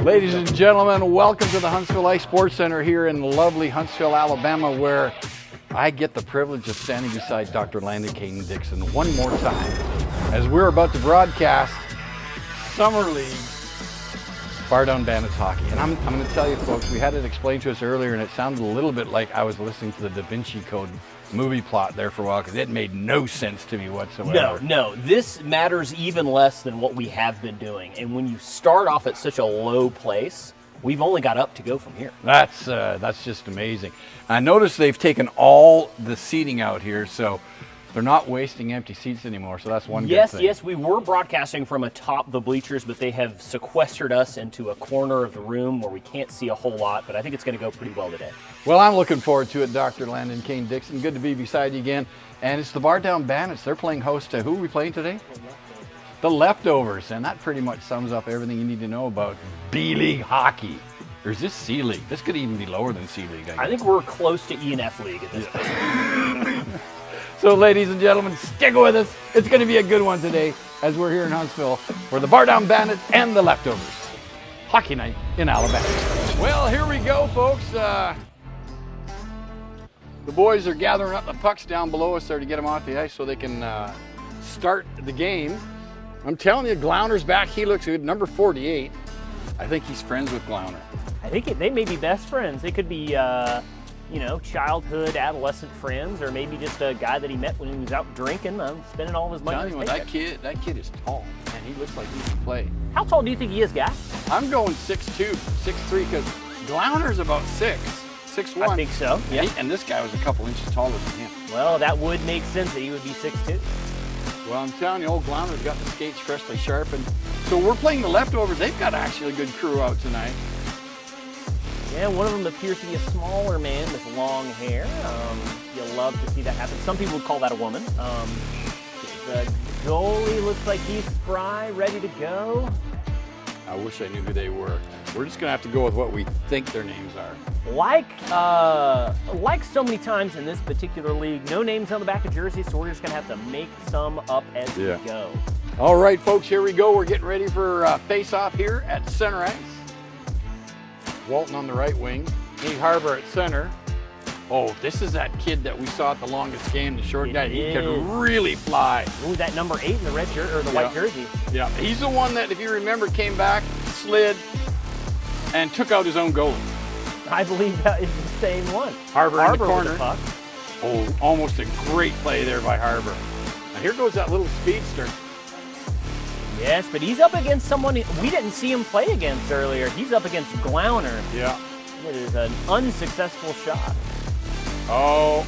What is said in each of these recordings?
Ladies and gentlemen, welcome to the Huntsville Ice Sports Center here in lovely Huntsville, Alabama, where I get the privilege of standing beside Dr. Landon Dixon one more time as we're about to broadcast Summer League Bar Down Bandits hockey. And I'm going to tell you, folks, we had it explained to us earlier, and it sounded a little bit like I was listening to the Da Vinci Code movie plot there for a while, because it made no sense to me whatsoever. No, this matters even less than what we have been doing. And when you start off at such a low place, we've only got up to go from here. That's just amazing. I noticed they've taken all the seating out here, so they're not wasting empty seats anymore, so that's one good thing. Yes, we were broadcasting from atop the bleachers, but they have sequestered us into a corner of the room where we can't see a whole lot, but I think it's going to go pretty well today. Well, I'm looking forward to it, Dr. Landon Dixon. Good to be beside you again. And it's the Bar Down Bandits. They're playing host to who are we playing today? The Leftovers. And that pretty much sums up everything you need to know about B-League hockey. Or is this C-League? This could even be lower than C-League, I think we're close to E&F League at this point. So, ladies and gentlemen, stick with us. It's going to be a good one today as we're here in Huntsville for the Bar Down Bandits and the Leftovers. Hockey night in Alabama. Well, here we go, folks. The boys are gathering up the pucks down below us there to get them off the ice so they can start the game. I'm telling you, Glauner's back. He looks good. Number 48. I think he's friends with Glauner. I think they may be best friends. They could be, childhood, adolescent friends, or maybe just a guy that he met when he was out drinking, spending all of his money. That kid is tall, and he looks like he can play. How tall do you think he is, guy? I'm going 6'2", 6'3", because Glauner's about 6'1". I think so, yeah. And this guy was a couple inches taller than him. Well, that would make sense that he would be 6'2". Well, I'm telling you, old Glauner's got the skates freshly sharpened. So we're playing the Leftovers. They've got actually a good crew out tonight. Yeah, one of them appears to be a smaller man with long hair. You'll love to see that happen. Some people would call that a woman. The goalie looks like he's spry, ready to go. I wish I knew who they were. We're just going to have to go with what we think their names are. Like so many times in this particular league, no names on the back of jerseys, so we're just going to have to make some up as we go. All right, folks, here we go. We're getting ready for face-off here at center ice. Walton on the right wing, Nate Harbor at center. Oh, this is that kid that we saw at the longest game, the short guy. He can really fly. Ooh, that number 8 in the red shirt, or the white jersey. Yeah, he's the one that, if you remember, came back, slid, and took out his own goalie. I believe that is the same one. Harbor in the corner. With the puck. Oh, almost a great play there by Harbor. Now here goes that little speedster. Yes, but he's up against someone we didn't see him play against earlier. He's up against Glauner. Yeah. It is an unsuccessful shot. Oh.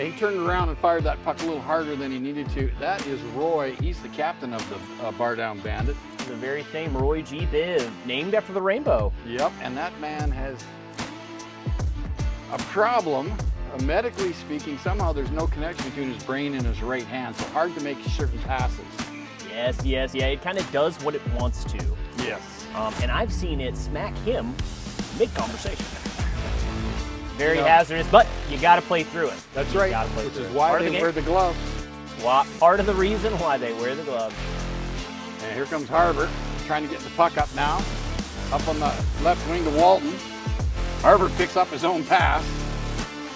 He turned around and fired that puck a little harder than he needed to. That is Roy. He's the captain of the Bar Down Bandits. The very same Roy G. Biv, named after the rainbow. Yep, and that man has a problem. Medically speaking, somehow there's no connection between his brain and his right hand, so hard to make certain passes. Yes, it kind of does what it wants to. Yes. And I've seen it smack him mid-conversation. Very hazardous, but you got to play through it. That's right, which is why they wear the glove. Part of the reason why they wear the glove. And here comes Harbor, trying to get the puck up now. Up on the left wing to Walton. Harbor picks up his own pass.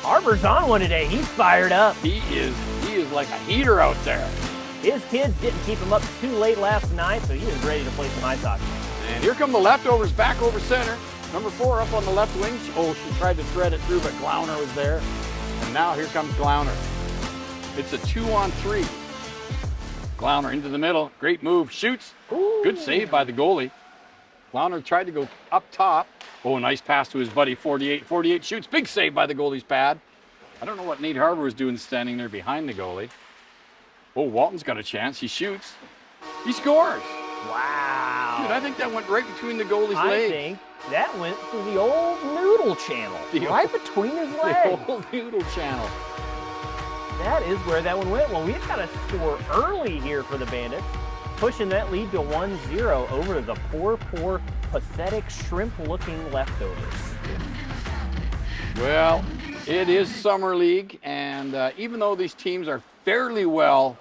Harbor's on one today. He's fired up. He is like a heater out there. His kids didn't keep him up too late last night, so he is ready to play some ice hockey. And here come the Leftovers back over center. Number 4 up on the left wing. Oh, she tried to thread it through, but Glauner was there. And now here comes Glauner. It's a 2-on-3. Glauner into the middle. Great move. Shoots. Ooh. Good save by the goalie. Glauner tried to go up top. Oh, nice pass to his buddy, 48. 48 shoots. Big save by the goalie's pad. I don't know what Nate Harbor was doing standing there behind the goalie. Oh, Walton's got a chance. He shoots. He scores. Wow. Dude, I think that went right between the goalie's legs. I think that went through the old noodle channel. Right between his legs. The old noodle channel. That is where that one went. Well, we've got a score early here for the Bandits, pushing that lead to 1-0 over the poor, pathetic, shrimp-looking Leftovers. Well, it is Summer League, and even though these teams are fairly well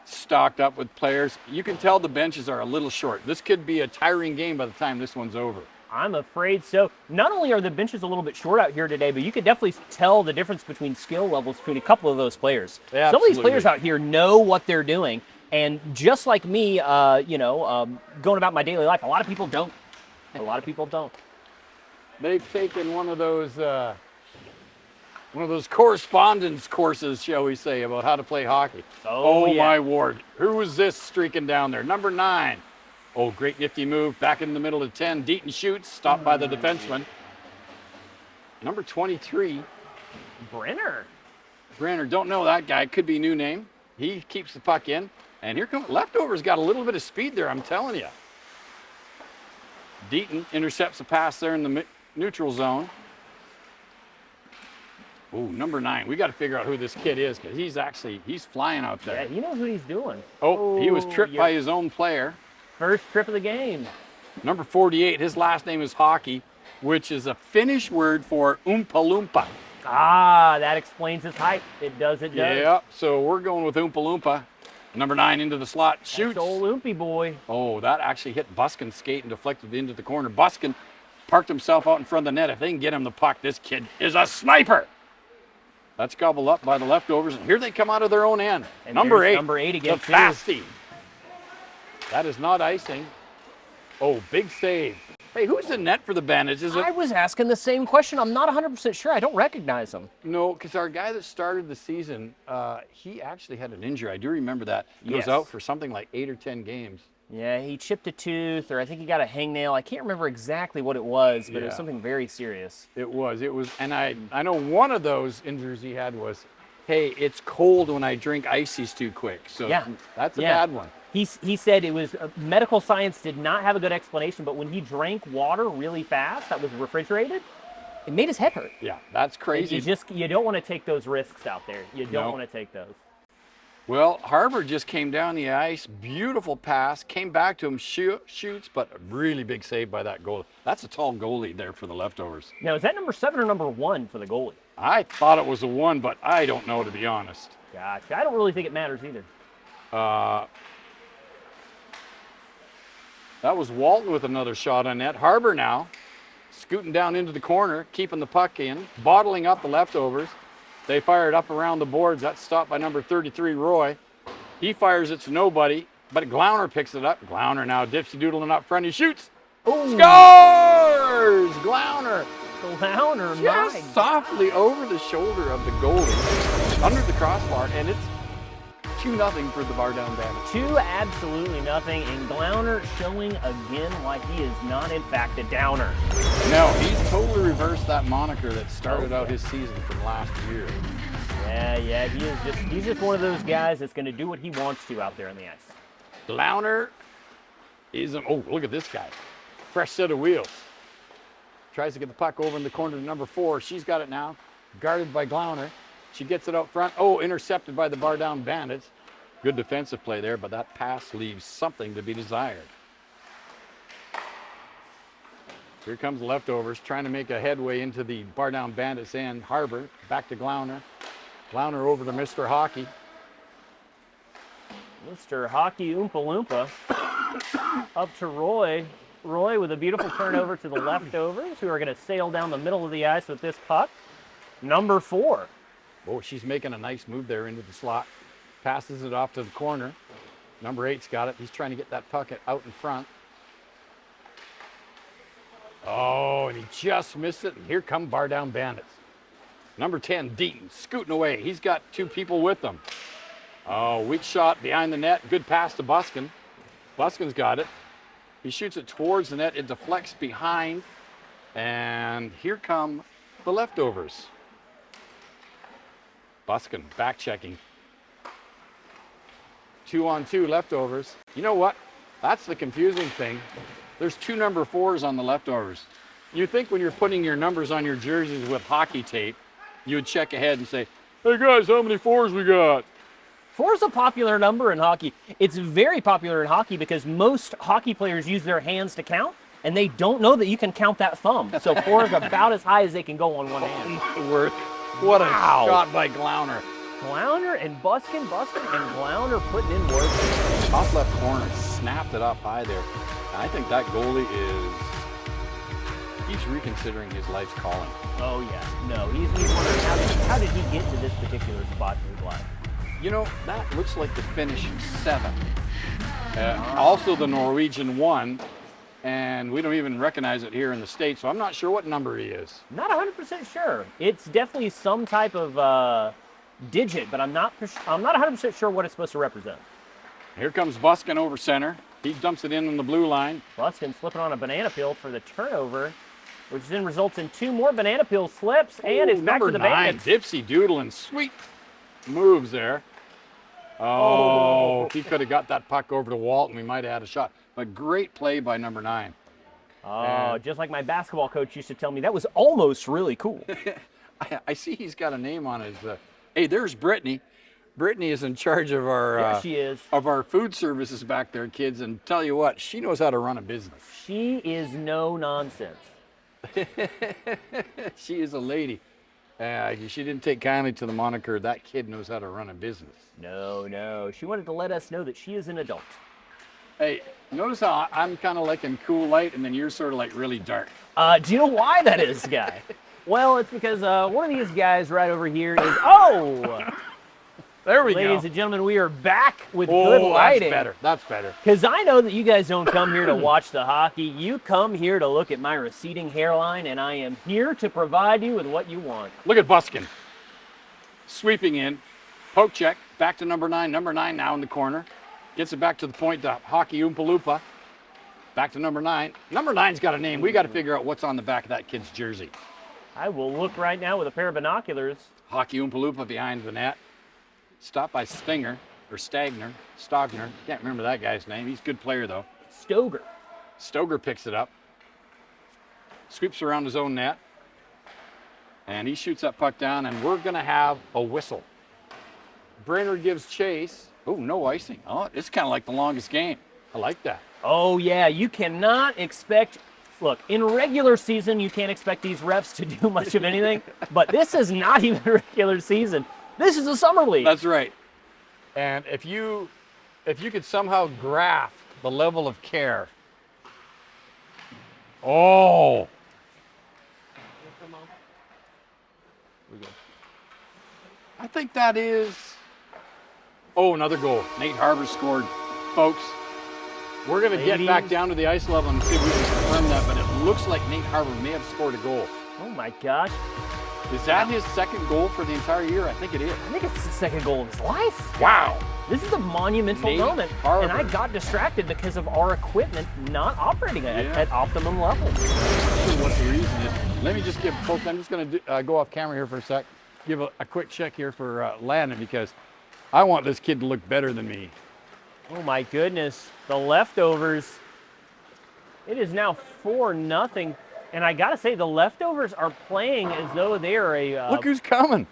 stocked up with players. You can tell the benches are a little short. This could be a tiring game by the time this one's over. I'm afraid so. Not only are the benches a little bit short out here today, but you can definitely tell the difference between skill levels between a couple of those players. Yeah, some of these absolutely. players out here know what they're doing, and just like me, going about my daily life, a lot of people don't. A lot of people don't. They've taken one of those correspondence courses, shall we say, about how to play hockey. Oh, yeah. My word. Who is this streaking down there? Number 9. Oh, great nifty move. Back in the middle of 10. Deaton shoots. Stopped by the defenseman. Number 23. Brenner. Don't know that guy. Could be a new name. He keeps the puck in. And here comes Leftovers. Got a little bit of speed there, I'm telling you. Deaton intercepts a pass there in the neutral zone. Oh, number 9. We got to figure out who this kid is because he's flying out there. Yeah, he knows what he's doing. Oh, he was tripped by his own player. First trip of the game. Number 48, his last name is Hockey, which is a Finnish word for Oompa Loompa. Ah, that explains his height. It does. Yeah, so we're going with Oompa Loompa. Number 9 into the slot, shoots. That's old Oompy boy. Oh, that actually hit Buskin's skate and deflected into the corner. Buskin parked himself out in front of the net. If they can get him the puck, this kid is a sniper. That's gobbled up by the Leftovers, and here they come out of their own end. And Number 8, number 8 again, the Fasty. That is not icing. Oh, big save. Hey, who's in net for the Bandits? Is it? I was asking the same question. I'm not 100% sure. I don't recognize him. No, because our guy that started the season, he actually had an injury. I do remember that. He was Yes. out for something like 8 or 10 games. Yeah, he chipped a tooth, or I think he got a hangnail. I can't remember exactly what it was, but it was Yeah. something very serious. It was, and I know one of those injuries he had was, hey, it's cold when I drink ices too quick. So Yeah. that's a bad one. He said it was medical science did not have a good explanation, but when he drank water really fast that was refrigerated, it made his head hurt. Yeah, that's crazy. You don't want to take those risks out there. You don't No. want to take those. Well, Harbor just came down the ice, beautiful pass, came back to him, shoots, but a really big save by that goalie. That's a tall goalie there for the Leftovers. Now, is that number 7 or number 1 for the goalie? I thought it was a 1, but I don't know, to be honest. Gotcha. I don't really think it matters either. That was Walton with another shot on net. Harbor now, scooting down into the corner, keeping the puck in, bottling up the Leftovers. They fire it up around the boards. That's stopped by number 33, Roy. He fires it to nobody, but Glauner picks it up. Glauner now dipsy-doodling up front. He shoots. Ooh. Scores! Glauner Glauner, just my softly over the shoulder of the goalie, under the crossbar, and it's 2-0 for the Bar Down Bandits. 2 absolutely nothing, and Glauner showing again why he is not in fact a downer. No, he's totally reversed that moniker that started out his season from last year. Yeah, he's just one of those guys that's going to do what he wants to out there on the ice. Glauner is, oh, look at this guy. Fresh set of wheels. Tries to get the puck over in the corner to number 4. She's got it now, guarded by Glauner. She gets it out front. Oh, intercepted by the Bar Down Bandits. Good defensive play there, but that pass leaves something to be desired. Here comes the Leftovers, trying to make a headway into the Bar Down Bandits end. Harbor, back to Glauner. Glauner over to Mr. Hockey. Mr. Hockey Oompa Loompa up to Roy. Roy with a beautiful turnover to the Leftovers, who are going to sail down the middle of the ice with this puck. Number 4. Oh, she's making a nice move there into the slot. Passes it off to the corner. Number 8's got it. He's trying to get that puck out in front. Oh, and he just missed it. And here come Bar Down Bandits. Number 10, Deaton, scooting away. He's got 2 people with him. Oh, weak shot behind the net. Good pass to Buskin. Buskin's got it. He shoots it towards the net. It deflects behind. And here come the Leftovers. Buskin back checking. 2-on-2 Leftovers. You know what? That's the confusing thing. There's 2 number 4s on the Leftovers. You think when you're putting your numbers on your jerseys with hockey tape, you would check ahead and say, hey guys, how many 4s we got? 4 is a popular number in hockey. It's very popular in hockey because most hockey players use their hands to count, and they don't know that you can count that thumb. So 4 is about as high as they can go on one hand. What a shot by Glauner. Glauner and Buskin and Glauner putting in work. Top left corner, snapped it up high there. And I think that goalie he's reconsidering his life's calling. Oh yeah, no, he's wondering how did he get to this particular spot in his life? You know, that looks like the Finnish 7. Also the Norwegian 1, and we don't even recognize it here in the States, so I'm not sure what number he is. Not 100% sure. It's definitely some type of digit, but I'm not 100% sure what it's supposed to represent. Here comes Buskin over center. He dumps it in on the blue line. Buskin slipping on a banana peel for the turnover, which then results in 2 more banana peel slips, and it's back to the Bandits. Dipsy doodling, sweet moves there. Oh, if he could have got that puck over to Walton, we might have had a shot. But great play by number 9. Oh, just like my basketball coach used to tell me, that was almost really cool. I see he's got a name on his. Hey, there's Brittany. Brittany is in charge of our. Yeah, she is. Of our food services back there, kids. And tell you what, she knows how to run a business. She is no nonsense. She is a lady. She didn't take kindly to the moniker, that kid knows how to run a business. No. She wanted to let us know that she is an adult. Hey, notice how I'm kind of like in cool light and then you're sort of like really dark. Do you know why that is, Guy? Well, it's because one of these guys right over here is, oh! There we go. Ladies and gentlemen, we are back with good lighting. That's better. Because I know that you guys don't come here to watch the hockey. You come here to look at my receding hairline, and I am here to provide you with what you want. Look at Buskin. Sweeping in. Poke check. Back to number 9. Number 9 now in the corner. Gets it back to the point to Hockey Oompa Loompa. Back to number 9. Number 9's got a name. We got to figure out what's on the back of that kid's jersey. I will look right now with a pair of binoculars. Hockey Oompa Loompa behind the net. Stopped by Stagner. Can't remember that guy's name. He's a good player, though. Stoger picks it up. Sweeps around his own net. And he shoots that puck down, and we're going to have a whistle. Brainerd gives chase. Oh, no icing. Oh, it's kind of like the longest game. I like that. Oh, yeah. You cannot expect... Look, in regular season, you can't expect these refs to do much of anything. But this is not even regular season. This is a summer league. That's right. And if you could somehow graph the level of care. Oh. I think that is. Oh, another goal. Nate Harbour scored. Folks, we're going to get back down to the ice level and see if we can confirm that, but it looks like Nate Harbour may have scored a goal. Oh my gosh. Is that his second goal for the entire year? I think it is. I think it's the second goal of his life. Wow. This is a monumental Nate moment. Harbour. And I got distracted because of our equipment not operating at optimum levels. I'm not sure what the reason is. Let me just give folks, I'm just going to go off camera here for a sec. Give a quick check here for Landon because I want this kid to look better than me. Oh my goodness. The leftovers. It is now 4-0. And I got to say, the leftovers are playing as though they are a... Look who's coming.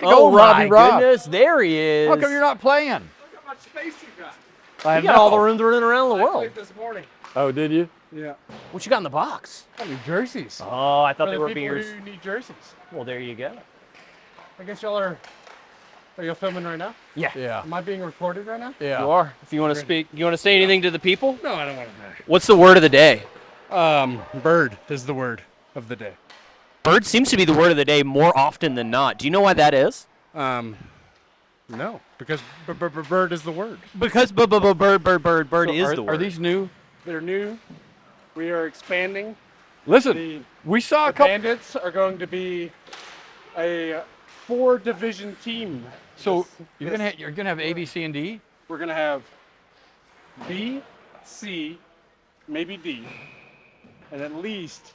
Oh my Rob. goodness, there he is. How come you're not playing? Look how much space you got. You got all the rooms running around the I world. played this morning. Oh, did you? Yeah. What you got in the box? I need jerseys. Oh, I thought For they the were people beers. who need jerseys. Well, there you go. I guess y'all are you filming right now? Yeah. Yeah. Am I being recorded right now? Yeah. You are. If you want to speak, you want to say anything to the people? No, I don't want to. What's the word of the day? Bird is the word of the day. Bird seems to be the word of the day more often than not. Do you know why that is? No, because bird is the word. Because bird is the word. Are these new? They're new. We are expanding. Listen, we saw a The couple. Bandits are going to be a 4-division team. So This- you're gonna have A, B, C, and D. We're going to have B, C, maybe D, and at least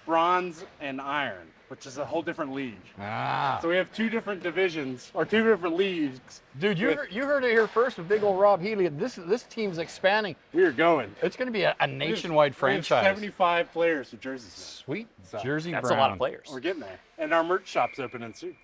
bronze and iron, which is a whole different league. Ah. So we have 2 different divisions, or 2 different leagues. Dude, you heard it here first with big old Rob Healy. This team's expanding. We are going. It's going to be a nationwide We have franchise. 75 players with jerseys. Sweet So, Jersey That's Brown. a lot of players. We're getting there. And our merch shop's opening soon.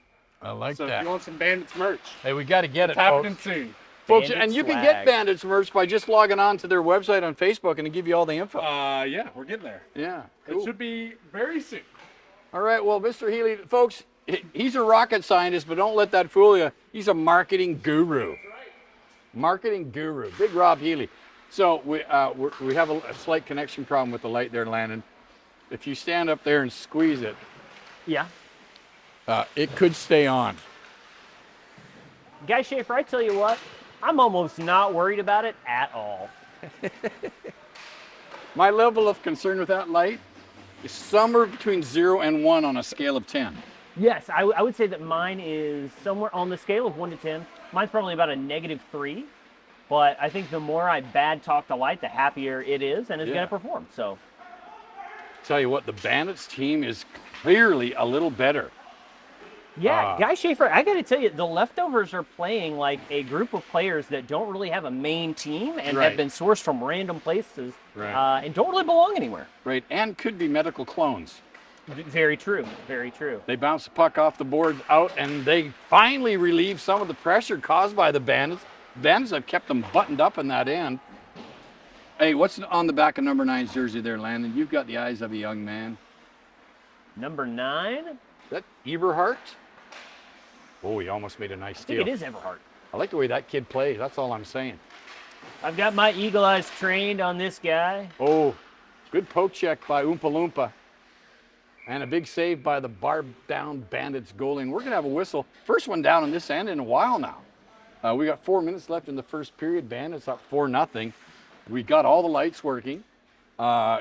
I like So if that. you want some Bandits merch, Hey, we got to get it's it, happening folks. soon. Folks, Bandit and you can swag. get Bandits merch by just logging on to their website on Facebook and it'll give you all the info. Yeah, we're getting there. Yeah, It cool. should be very soon. All right, well, Mr. Healy, folks, he's a rocket scientist, but don't let that fool you. He's a marketing guru. Marketing guru. Big Rob Healy. So we have a slight connection problem with the light there, Landon. If you stand up there and squeeze it, Yeah. it could stay on. Guy Schaefer, I tell you what, I'm almost not worried about it at all. My level of concern with that light is somewhere between 0 and 1 on a scale of 10. Yes, I would say that mine is somewhere on the scale of 1 to 10. Mine's probably about a -3, but I think the more I bad talk the light, the happier it is and it's Yeah. going to perform. So, Tell you what, the Bandits team is clearly a little better. yeah, Guy Schaefer, I got to tell you, the Leftovers are playing like a group of players that don't really have a main team and Right. have been sourced from random places Right. and don't really belong anywhere. Right, and could be medical clones. Very true, very true. They bounce the puck off the boards out, and they finally relieve some of the pressure caused by the Bandits. Bandits have kept them buttoned up in that end. Hey, what's on the back of number 9's jersey there, Landon? You've got the eyes of a young man. Number 9, Is that Eberhardt? Oh, he almost made a nice I think steal. it is Everhart. I like the way that kid plays. That's all I'm saying. I've got my eagle eyes trained on this guy. Oh, good poke check by Oompa Loompa. And a big save by the barbed down Bandits goalie. And we're going to have a whistle. First one down on this end in a while now. We got 4 minutes left in the first period. Bandits up 4-0. We got all the lights working.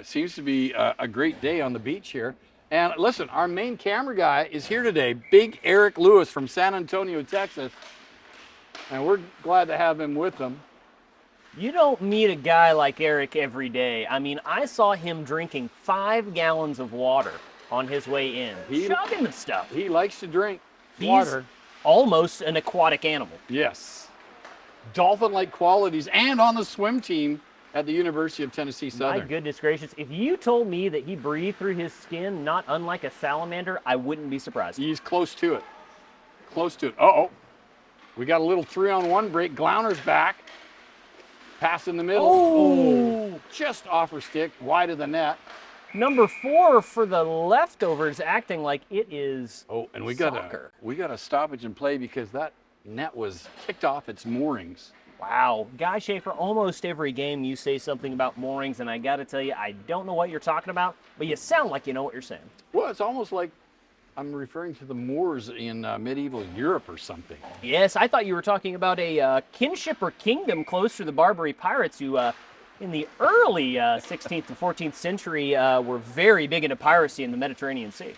Seems to be a great day on the beach here. And listen, our main camera guy is here today, Big Eric Lewis from San Antonio, Texas. And we're glad to have him with them. You don't meet a guy like Eric every day. I mean, I saw him drinking 5 gallons of water on his way in. Chugging the stuff. He likes to drink He's water. almost an aquatic animal. Yes. Dolphin-like qualities, and on the swim team at the University of Tennessee My Southern. goodness gracious. If you told me that he breathed through his skin, not unlike a salamander, I wouldn't be surprised. He's close to it. Close to it. Uh-oh. We got a little 3-on-1 break. Glauner's back. Pass in the middle. Oh! Just off her stick, wide of the net. Number 4 for the Leftovers, acting like it is Oh, and we soccer. got a stoppage and play because that net was kicked off its moorings. Wow. Guy Schaefer, almost every game you say something about moorings, and I got to tell you, I don't know what you're talking about, but you sound like you know what you're saying. Well, it's almost like I'm referring to the Moors in medieval Europe or something. Yes, I thought you were talking about a kinship or kingdom close to the Barbary pirates who, in the early 16th to 14th century, were very big into piracy in the Mediterranean Sea.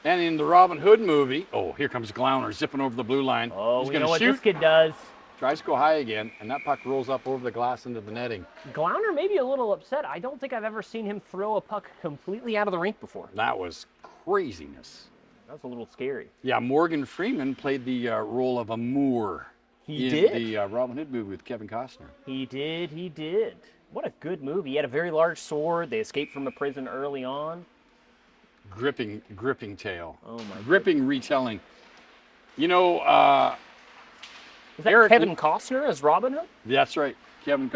And in the Robin Hood movie, oh, here comes Glauner zipping over the blue line. Oh, He's we going know to what shoot. this kid does. Tries to go high again, and that puck rolls up over the glass into the netting. Glauner may be a little upset. I don't think I've ever seen him throw a puck completely out of the rink before. That was craziness. That was a little scary. Yeah, Morgan Freeman played the role of a Moor He in did. the Robin Hood movie with Kevin Costner. He did, he did. What a good movie. He had a very large sword. They escaped from a prison early on. Gripping tale. Oh, my Gripping retelling. You know, Is that Eric- Kevin Costner as Robin Hood? that's right, Kevin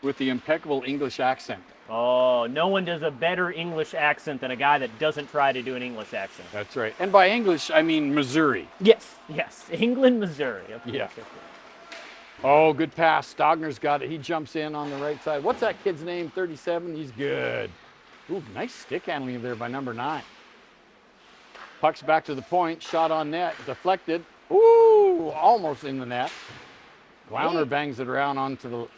with the impeccable English accent. Oh, no one does a better English accent than a guy that doesn't try to do an English accent. That's right. And by English, I mean Missouri. Yes, yes. England, Missouri. Of course, Yeah. of course. Oh, good pass. Stogner's got it. He jumps in on the right side. What's that kid's name? 37. He's good. Ooh, nice stick handling there by number 9. Puck's back to the point. Shot on net. Deflected. Ooh, almost in the net. Glauner Hey. bangs it around onto the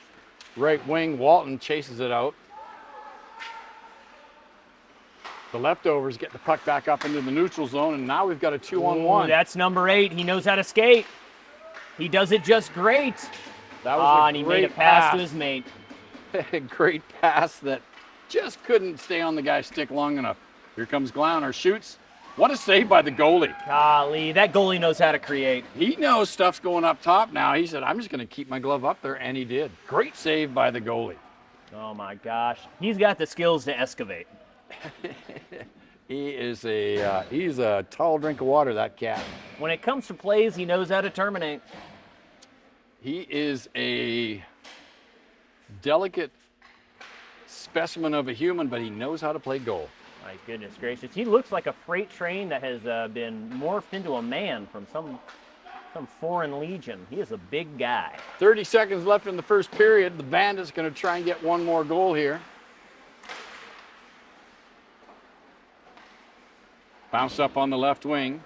right wing. Walton chases it out. The Leftovers get the puck back up into the neutral zone, and now we've got a 2-on-1. Ooh, that's number 8. He knows how to skate. He does it just great. That was And he made a pass to his mate. Great pass that just couldn't stay on the guy's stick long enough. Here comes Glauner, shoots. What a save by the goalie. Golly, that goalie knows how to create. He knows stuff's going up top now. He said, I'm just going to keep my glove up there, and he did. Great save by the goalie. Oh my gosh. He's got the skills to excavate. He's a tall drink of water, that cat. When it comes to plays, he knows how to terminate. He is a delicate specimen of a human, but he knows how to play goal. My goodness gracious. He looks like a freight train that has been morphed into a man from some foreign legion. He is a big guy. 30 seconds left in the first period. The Bandits going to try and get one more goal here. Bounce up on the left wing.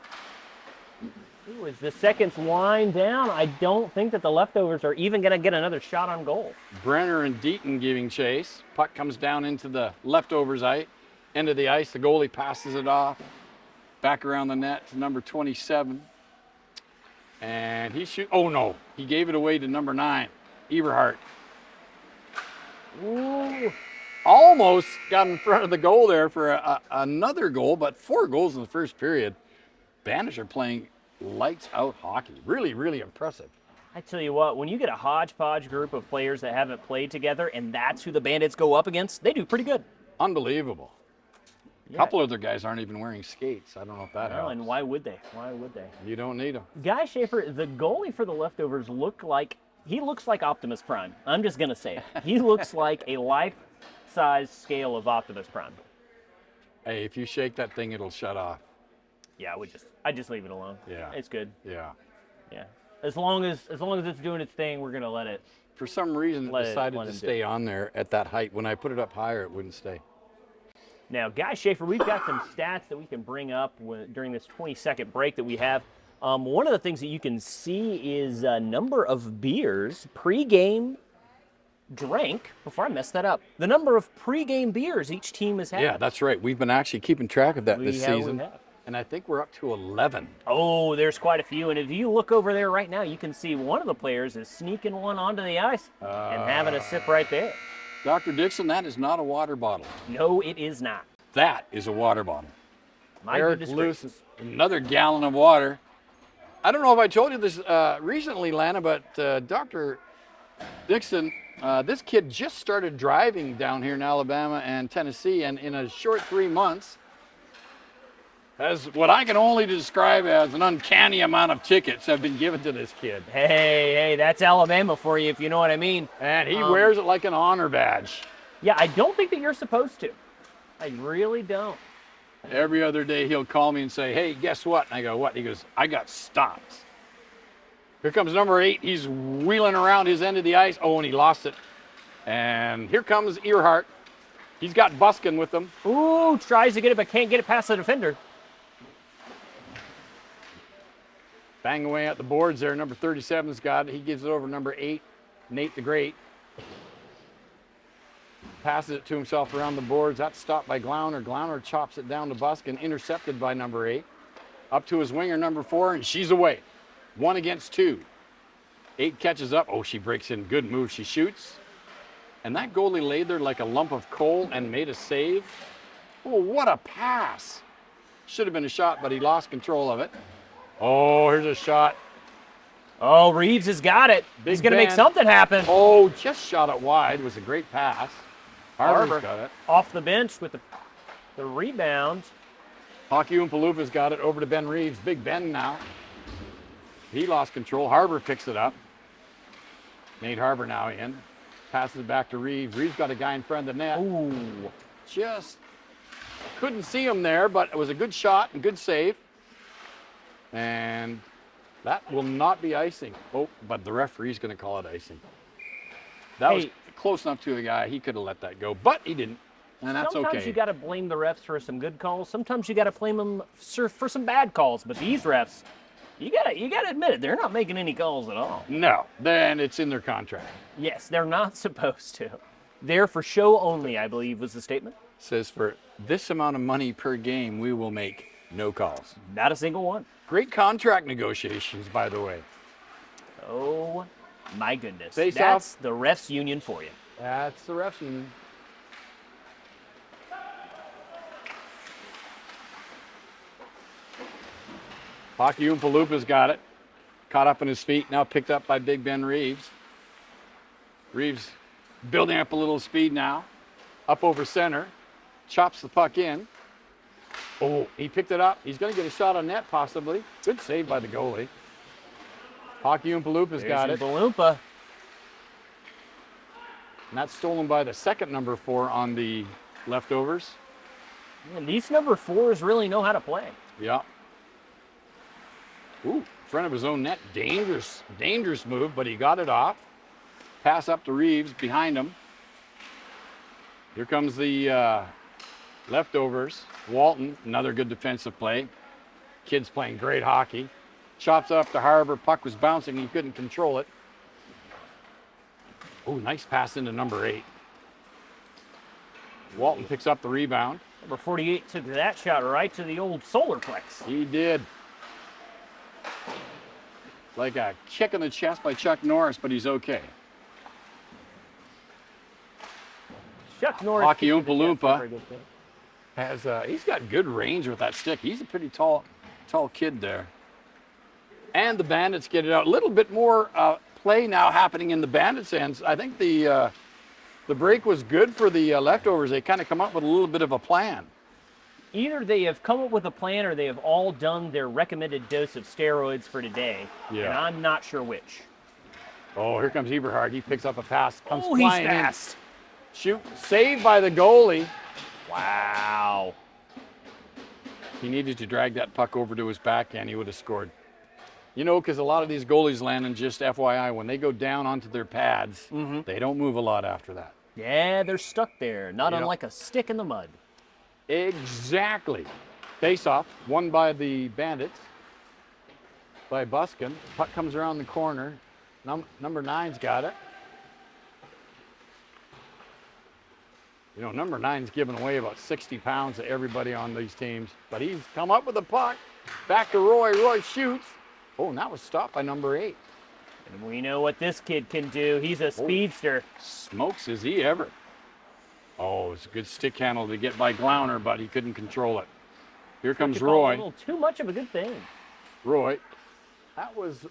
Ooh, as the seconds wind down, I don't think that the leftovers are even going to get another shot on goal. Brenner and Deaton giving chase. Puck comes down into the leftovers end of the ice. The goalie passes it off. Back around the net to number 27. And he shoots. Oh no, he gave it away to number 9, Eberhardt. Ooh. Almost got in front of the goal there for another goal, but 4 goals in the first period. Bandits are playing lights out hockey. Really, really impressive. I tell you what, when you get a hodgepodge group of players that haven't played together and that's who the Bandits go up against, they do pretty good. Unbelievable. A Yeah. couple of their guys aren't even wearing skates. I don't know if that Well, helps. and why would they? Why would they? You don't need them. Guy Schaefer, the goalie for the leftovers, looks like Optimus Prime. I'm just going to say it. He looks like a life-size scale of Optimus Prime. Hey, if you shake that thing, it'll shut off. Yeah, I just leave it alone. Yeah. It's good. Yeah. Yeah. As long as it's doing its thing, we're going to let it. For some reason, it decided let to him do stay on there at that height. When I put it up higher, it wouldn't stay. Now, Guy Schaefer, we've got some stats that we can bring up during this 20-second break that we have. One of the things that you can see is a number of beers pre-game drank. Before I mess that up, the number of pre-game beers each team has had. Yeah, that's right. We've been actually keeping track of that this We season. have. And I think we're up to 11. Oh, there's quite a few. And if you look over there right now, you can see one of the players is sneaking one onto the ice and having a sip right there. Dr. Dixon, that is not a water bottle. No, it is not. That is a water bottle. My Eric goodness Lewis, gracious. another gallon of water. I don't know if I told you this recently, Lana, but Dr. Dixon, this kid just started driving down here in Alabama and Tennessee, and in a short 3 months, has what I can only describe as an uncanny amount of tickets have been given to this kid. Hey, that's Alabama for you, if you know what I mean. And he wears it like an honor badge. Yeah, I don't think that you're supposed to. I really don't. Every other day he'll call me and say, hey, guess what? And I go, what? He goes, I got stopped. Here comes number 8. He's wheeling around his end of the ice. Oh, and he lost it. And here comes Earhart. He's got Buskin with him. Ooh, tries to get it, but can't get it past the defender. Bang away at the boards there. Number 37's got it. He gives it over to number 8, Nate the Great. Passes it to himself around the boards. That's stopped by Glauner. Glauner chops it down to Buskin, intercepted by number 8. Up to his winger, number 4, and she's away. 1 against 2. 8 catches up. Oh, she breaks in. Good move. She shoots. And that goalie laid there like a lump of coal and made a save. Oh, what a pass. Should have been a shot, but he lost control of it. Oh, here's a shot. Oh, Reeves has got it. He's going to make Ben. something happen. Oh, just shot it wide. It was a great pass. Harbor's Harbor got it. off the bench with the rebound. Hockey Oompaloopa's got it over to Ben Reeves. Big Ben now. He lost control. Harbor picks it up. Nate Harbor now in. Passes it back to Reeves. Reeves got a guy in front of the net. Ooh. Just couldn't see him there, but it was a good shot and good save. And that will not be icing. Oh, but the referee's going to call it icing. That was close enough to the guy. He could have let that go, but he didn't. And that's Sometimes okay. you got to blame the refs for some good calls. Sometimes you got to blame them for some bad calls. But these refs, you gotta admit it, they're not making any calls at all. No, then it's in their contract. Yes, they're not supposed to. They're for show only, I believe, was the statement. Says for this amount of money per game, we will make no calls. Not a single one. Great contract negotiations, by the way. Oh my goodness. Face That's off. the refs union for you. That's the refs union. Hockey Oompaloopa's got it. Caught up on his feet, now picked up by Big Ben Reeves. Reeves building up a little speed now. Up over center. Chops the puck in. Oh, he picked it up. He's going to get a shot on net, possibly. Good save by the goalie. Hockey Oompaloopa's got it. Oompa-loompa. And that's stolen by the second number 4 on the leftovers. And these number 4s really know how to play. Yeah. Ooh, in front of his own net. Dangerous move, but he got it off. Pass up to Reeves behind him. Here comes the leftovers. Walton, another good defensive play. Kid's playing great hockey. Chops up to Harbor. Puck was bouncing. He couldn't control it. Oh, nice pass into number 8. Walton picks up the rebound. Number 48 took that shot right to the old solar plex. He did. Like a kick in the chest by Chuck Norris, but he's okay. Chuck Norris. Hockey Oompa Loompa has he's got good range with that stick. He's a pretty tall kid there. And the Bandits get it out. A little bit more play now happening in the Bandits' ends. I think the break was good for the leftovers. They kind of come up with a little bit of a plan. Either they have come up with a plan or they have all done their recommended dose of steroids for today. Yeah. And I'm not sure which. Oh, here comes Eberhard. He picks up a pass. Comes Oh, he's flying in. fast. Shoot. Saved by the goalie. Wow. He needed to drag that puck over to his backhand. He would have scored. You know, because a lot of these goalies, Landon, just FYI, when they go down onto their pads, they don't move a lot after that. Yeah, they're stuck there, not You know. unlike a stick in the mud. Exactly. Face-off, won by the Bandits, by Buskin. Puck comes around the corner. Number 9's got it. You know, number 9's giving away about 60 pounds to everybody on these teams. But he's come up with the puck. Back to Roy. Roy shoots. Oh, and that was stopped by number 8. And we know what this kid can do. He's a speedster. Smokes is he ever. Oh, it's a good stick handle to get by Glauner, but he couldn't control it. Here comes A Roy. little too much of a good thing. Roy. That was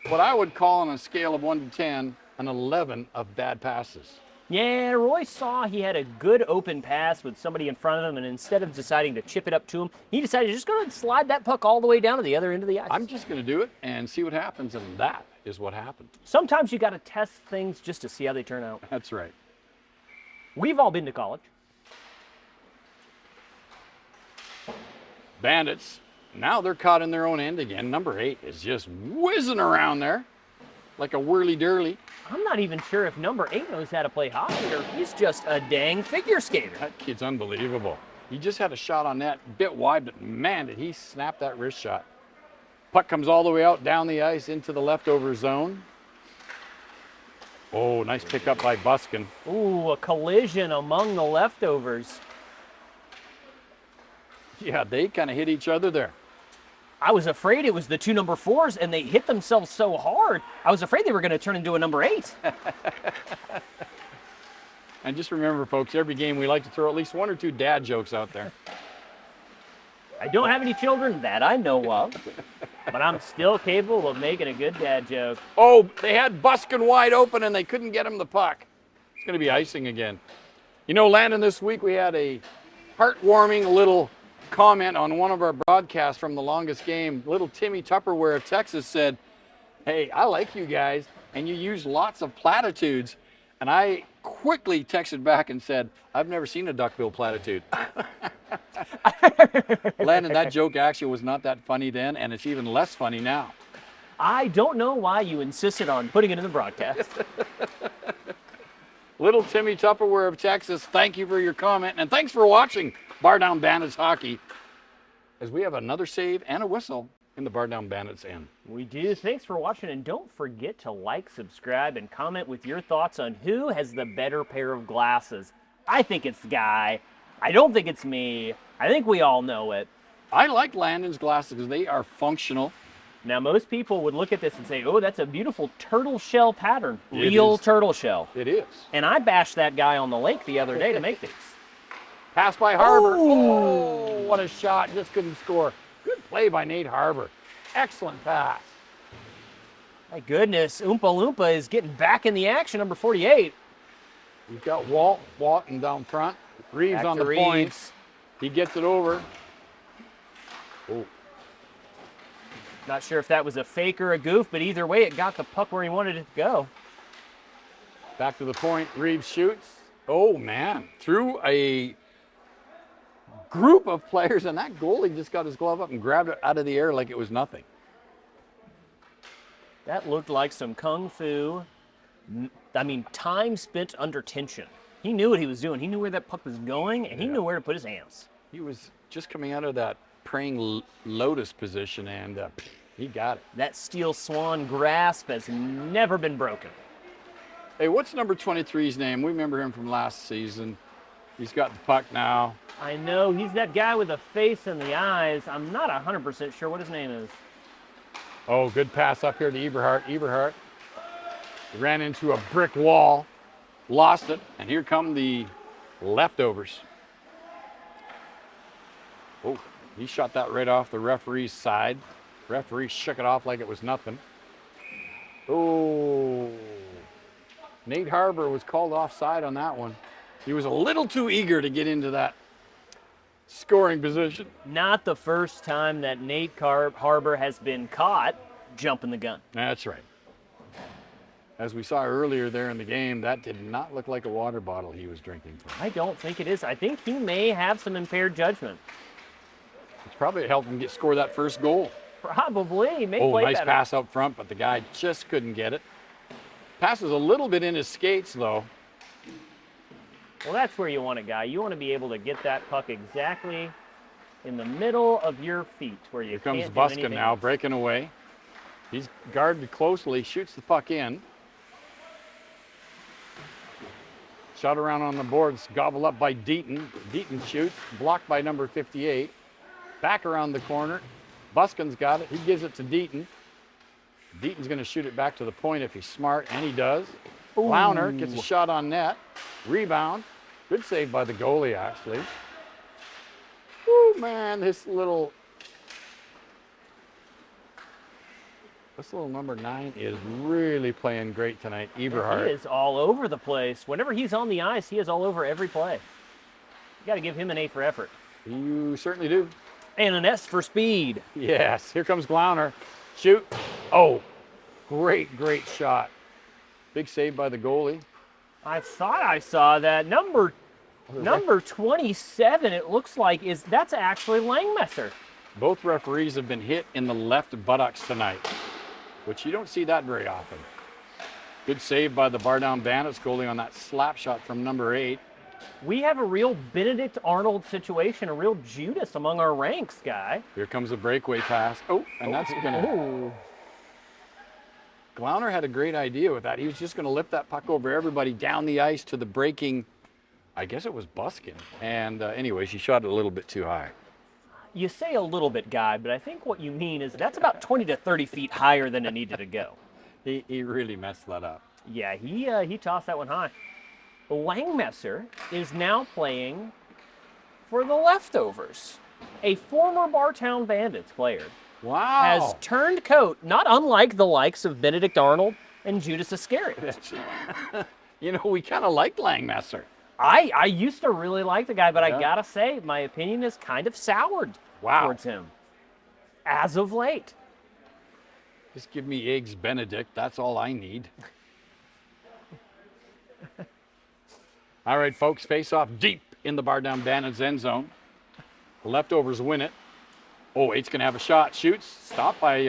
what I would call on a scale of 1 to 10, an 11 of bad passes. Yeah, Roy saw he had a good open pass with somebody in front of him, and instead of deciding to chip it up to him, he decided to just go and slide that puck all the way down to the other end of the ice. I'm just going to do it and see what happens, and that is what happened. Sometimes you got to test things just to see how they turn out. That's right. We've all been to college. Bandits, now they're caught in their own end again. Number 8 is just whizzing around there like a whirly-durly. I'm not even sure if number 8 knows how to play hockey or if he's just a dang figure skater. That kid's unbelievable. He just had a shot on net, bit wide, but man, did he snap that wrist shot. Puck comes all the way out down the ice into the leftover zone. Oh, nice pickup by Buskin. Ooh, a collision among the leftovers. Yeah, they kind of hit each other there. I was afraid it was the 2 number 4s, and they hit themselves so hard, I was afraid they were going to turn into a number 8. And just remember, folks, every game we like to throw at least 1 or 2 dad jokes out there. I don't have any children that I know of, but I'm still capable of making a good dad joke. Oh, they had Buskin wide open and they couldn't get him the puck. It's going to be icing again. You know, Landon, this week we had a heartwarming little comment on one of our broadcasts from the longest game. Little Timmy Tupperware of Texas said, "Hey, I like you guys, and you use lots of platitudes." And I quickly texted back and said, "I've never seen a duckbill platitude." Landon, that joke actually was not that funny then, and it's even less funny now. I don't know why you insisted on putting it in the broadcast. Little Timmy Tupperware of Texas, thank you for your comment, and thanks for watching Bar Down Bandits Hockey, as we have another save and a whistle in the Bar Down Bandits end. We do. Thanks for watching, and don't forget to like, subscribe, and comment with your thoughts on who has the better pair of glasses. I think it's the guy. I don't think it's me. I think we all know it. I like Landon's glasses because they are functional. Now, most people would look at this and say, oh, that's a beautiful turtle shell pattern. It Real is. turtle shell. It is. And I bashed that guy on the lake the other day to make these. Pass by Harbor. Oh. Oh, what a shot. Just couldn't score. Good play by Nate Harbor. Excellent pass. My goodness, Oompa Loompa is getting back in the action, number 48. He's got Walton down front. Reeves Back on to the Reeves. point. He gets it over. Oh, Not sure if that was a fake or a goof, but either way, it got the puck where he wanted it to go. back to the point. Reeves shoots. Oh, man. Threw a group of players, and that goalie just got his glove up and grabbed it out of the air like it was nothing. That looked like some kung fu. I mean, time spent under tension. He knew what he was doing. He knew where that puck was going, and he knew where to put his hands. He was just coming out of that praying lotus position, and he got it. That steel swan grasp has never been broken. Hey, what's number 23's name? We remember him from last season. He's got the puck now. I know, he's that guy with the face and the eyes. I'm not 100% sure what his name is. Oh, good pass up here to Eberhardt. Eberhardt ran into a brick wall, lost it, and here come the leftovers. Oh, he shot that right off the referee's side. Referee shook it off like it was nothing. Oh, Nate Harbor was called offside on that one. He was a little too eager to get into that scoring position. Not the first time that Nate Harbor has been caught jumping the gun. That's right. As we saw earlier there in the game, that did not look like a water bottle he was drinking from. I don't think it is. I think he may have some impaired judgment. It's probably helped him score that first goal. Probably. He may Oh, play nice better. pass up front, but the guy just couldn't get it. Passes a little bit in his skates, though. Well, that's where you want it, guy. You want to be able to get that puck exactly in the middle of your feet where you Here comes can't do Buskin anything now, else. breaking away. He's guarded closely, shoots the puck in. Shot around on the boards, gobbled up by Deaton. Deaton shoots, blocked by number 58. Back around the corner. Buskin's got it. He gives it to Deaton. Deaton's going to shoot it back to the point if he's smart, and he does. Glauner gets a shot on net. Rebound. Good save by the goalie, actually. Woo, man, this little number 9 is really playing great tonight, Eberhardt. He is all over the place. Whenever he's on the ice, he is all over every play. You got to give him an A for effort. You certainly do. And an S for speed. Yes, here comes Glauner. Shoot. Oh, great shot. Big save by the goalie. I thought I saw that. Number 27, it looks like, that's actually Langmesser. Both referees have been hit in the left buttocks tonight, which you don't see that very often. Good save by the Bardown Bandits goalie on that slap shot from number 8. We have a real Benedict Arnold situation, a real Judas among our ranks, guy. Here comes a breakaway pass. Oh, and that's going to... Ooh. Glauner had a great idea with that. He was just going to lift that puck over everybody down the ice to the breaking, I guess it was Buskin. And anyways, he shot it a little bit too high. You say a little bit, guy, but I think what you mean is that's about 20 to 30 feet higher than it needed to go. He really messed that up. Yeah, he tossed that one high. Langmesser is now playing for the Leftovers. A former Bartown Bandits player Wow. has turned coat, not unlike the likes of Benedict Arnold and Judas Iscariot. You know, we kind of liked Langmesser. I used to really like the guy, but Yeah. I gotta say, my opinion is kind of soured towards him as of late. Just give me eggs Benedict. That's all I need. All right, folks, face off deep in the Bardown Bandits end zone. The Leftovers win it. Oh, 8's going to have a shot. Shoots. Stopped by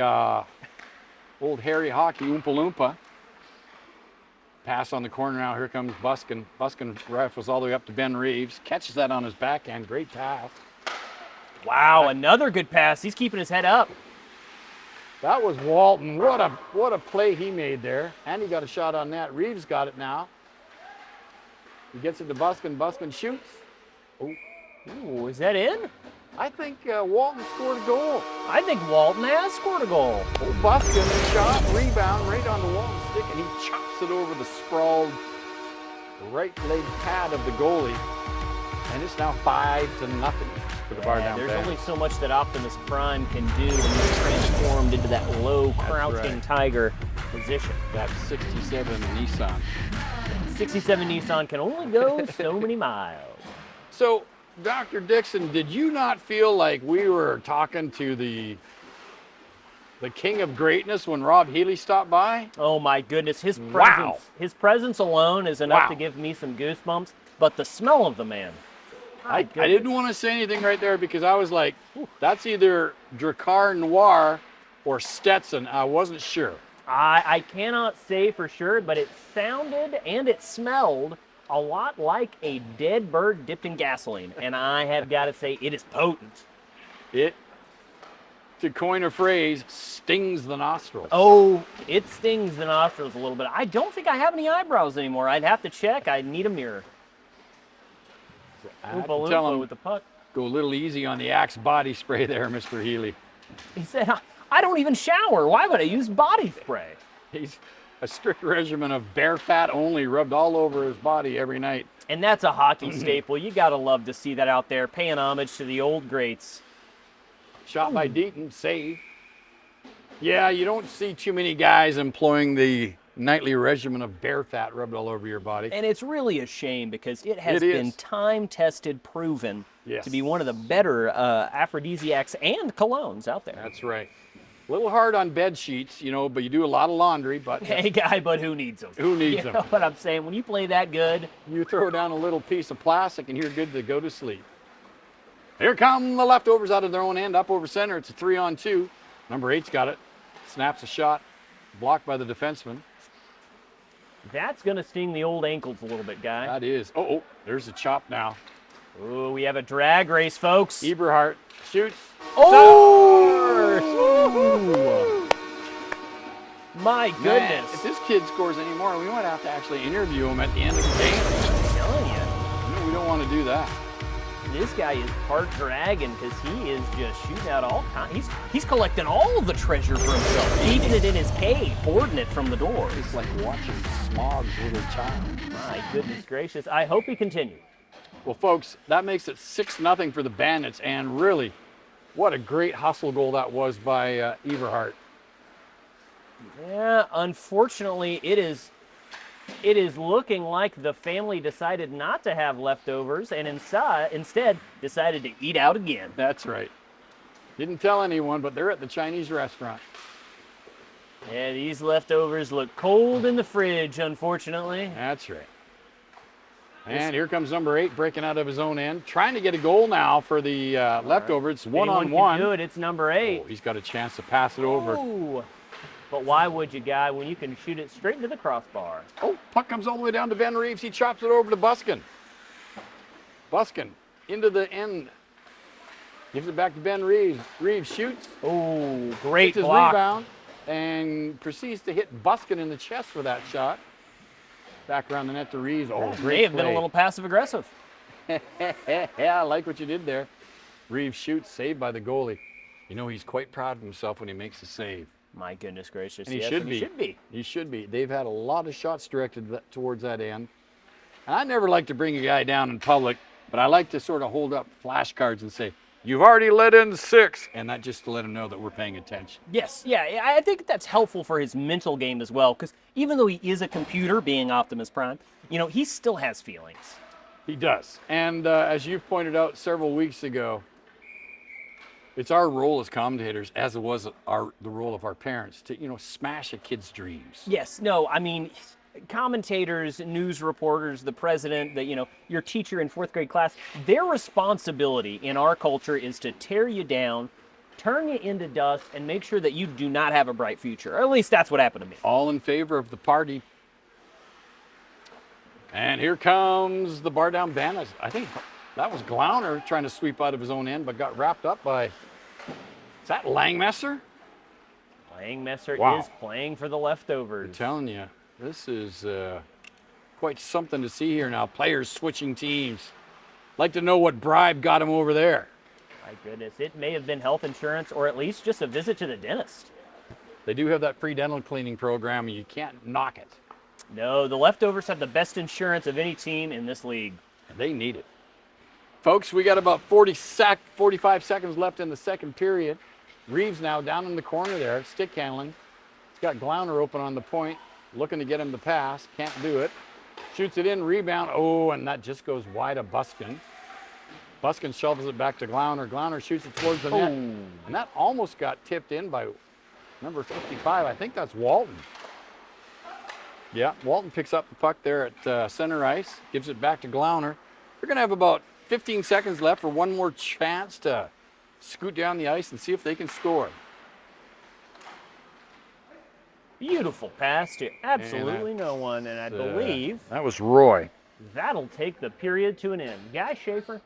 old Harry Hockey, Oompa Loompa. Pass on the corner now. Here comes Buskin. Buskin rifles all the way up to Ben Reeves. Catches that on his backhand. Great pass. Wow, another good pass. He's keeping his head up. That was Walton. What a play he made there. And he got a shot on that. Reeves got it now. He gets it to Buskin. Buskin shoots. Oh, Ooh, is that in? I think Walton scored a goal. I think Walton has scored a goal. Oh, Buskin shot, rebound right on the Walton stick, and he chops it over the sprawled right leg pad of the goalie. And it's now 5-0 for the Bardown There's Bandits. only so much that Optimus Prime can do when he's transformed into that low, crouching right. tiger position. That 67 Nissan. 67 Nissan can only go so many miles. So, Dr. Dixon, did you not feel like we were talking to the king of greatness when Rob Healy stopped by? Oh my goodness, his Wow. presence alone is enough Wow. to give me some goosebumps, but the smell of the man. I didn't want to say anything right there because I was like, that's either Drakkar Noir or Stetson. I wasn't sure. I cannot say for sure, but it sounded and it smelled a lot like a dead bird dipped in gasoline. And I have got to say, it is potent. It, to coin a phrase, stings the nostrils. Oh, it stings the nostrils a little bit. I don't think I have any eyebrows anymore. I'd have to check. I need a mirror. I have Oompa to tell Loompa him, with the puck. go a little easy on the Axe body spray there, Mr. Healy. He said, I don't even shower. Why would I use body spray? He's a strict regimen of bear fat only, rubbed all over his body every night. And that's a hockey staple. You got to love to see that out there, paying homage to the old greats. Shot by Deaton, save. Yeah, you don't see too many guys employing the nightly regimen of bear fat rubbed all over your body. And it's really a shame because it has It been is. time-tested, proven Yes. to be one of the better aphrodisiacs and colognes out there. That's right. A little hard on bed sheets, you know, but you do a lot of laundry, but Hey, guy, but who needs them? Who needs you them? know what I'm saying? When you play that good, you throw down a little piece of plastic and you're good to go to sleep. Here come the leftovers out of their own end, up over center. It's a 3-on-2. Number 8's got it. Snaps a shot, blocked by the defenseman. that's going to sting the old ankles a little bit, guy. That is. Oh, there's a chop now. Ooh, we have a drag race, folks. Eberhardt shoots. Oh! My Man, goodness. if this kid scores anymore, we might have to actually interview him at the end of the game. I'm telling you. No, we don't want to do that. This guy is part dragon because he is just shooting out all kinds. He's collecting all of the treasure for himself, keeping it in his cave, hoarding it from the doors. It's like watching Smog's little child. My goodness gracious. I hope he continues. Well, folks, that makes it 6-0 for the Bandits, and really, what a great hustle goal that was by Eberhardt. Yeah, unfortunately, it is looking like the family decided not to have leftovers and instead decided to eat out again. That's right. Didn't tell anyone, but they're at the Chinese restaurant. Yeah, these leftovers look cold in the fridge, unfortunately. That's right. And here comes number 8 breaking out of his own end, trying to get a goal now for the leftover. It's Anyone can one-on-one. do it. It's number 8. Oh, he's got a chance to pass it over. Ooh. But why would you, guy, when you can shoot it straight into the crossbar? Oh, puck comes all the way down to Ben Reeves. He chops it over to Buskin. Buskin into the end. Gives it back to Ben Reeves. Reeves shoots. Oh, great Gets his block. rebound and proceeds to hit Buskin in the chest for that shot. Back around the net to Reeves. Oh, That great may have been a play. little passive-aggressive. Yeah, I like what you did there. Reeves shoots, saved by the goalie. You know, he's quite proud of himself when he makes a save. My goodness gracious. And he yes, should and be. He should be. He should be. They've had a lot of shots directed towards that end. And I never like to bring a guy down in public, but I like to sort of hold up flashcards and say, you've already let in 6. And that just to let him know that we're paying attention. Yes, yeah, I think that's helpful for his mental game as well, because even though he is a computer, being Optimus Prime, you know, he still has feelings. He does. And as you've pointed out several weeks ago, it's our role as commentators, as it was the role of our parents, to, you know, smash a kid's dreams. Yes, no, I mean, commentators, news reporters, the president, your teacher in 4th grade class, their responsibility in our culture is to tear you down, turn you into dust, and make sure that you do not have a bright future. Or at least that's what happened to me. All in favor of the party. And here comes the bar down Bandits. I think that was Glauner trying to sweep out of his own end, but got wrapped up by, is that Langmesser? Langmesser Wow. is playing for the leftovers. I'm telling you, this is quite something to see here now. Players switching teams. Like to know what bribe got him over there. My goodness, it may have been health insurance or at least just a visit to the dentist. They do have that free dental cleaning program, and you can't knock it. No, the leftovers have the best insurance of any team in this league. And they need it. Folks, we got about 45 seconds left in the second period. Reeves now down in the corner there, stick handling. He's got Glauner open on the point, looking to get him to pass. Can't do it. Shoots it in, rebound. Oh, and that just goes wide of Buskin. Buskin shovels it back to Glauner. Glauner shoots it towards the net. Oh. And that almost got tipped in by number 55. I think that's Walton. Yeah, Walton picks up the puck there at center ice, gives it back to Glauner. They're going to have about 15 seconds left for one more chance to scoot down the ice and see if they can score. Beautiful pass to absolutely no one, and I believe that was Roy. that'll take the period to an end. Guy Schaefer,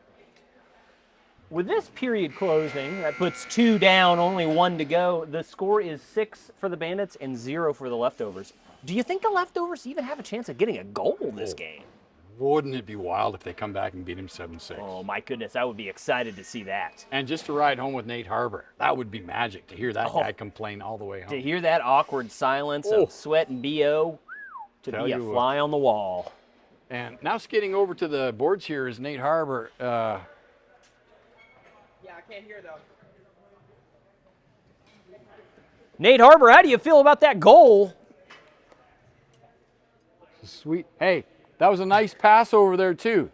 with this period closing, that puts 2 down, only 1 to go. The score is 6 for the Bandits and 0 for the Leftovers. Do you think the Leftovers even have a chance of getting a goal this game? Wouldn't it be wild if they come back and beat him 7-6? Oh my goodness, I would be excited to see that. And just to ride home with Nate Harbor, that would be magic to hear that guy complain all the way home. To hear that awkward silence of Sweat and B.O. to be a fly on the wall. And now skidding over to the boards here is Nate Harbor. Yeah, I can't hear though. Nate Harbor, how do you feel about that goal? Sweet. Hey, that was a nice pass over there, too.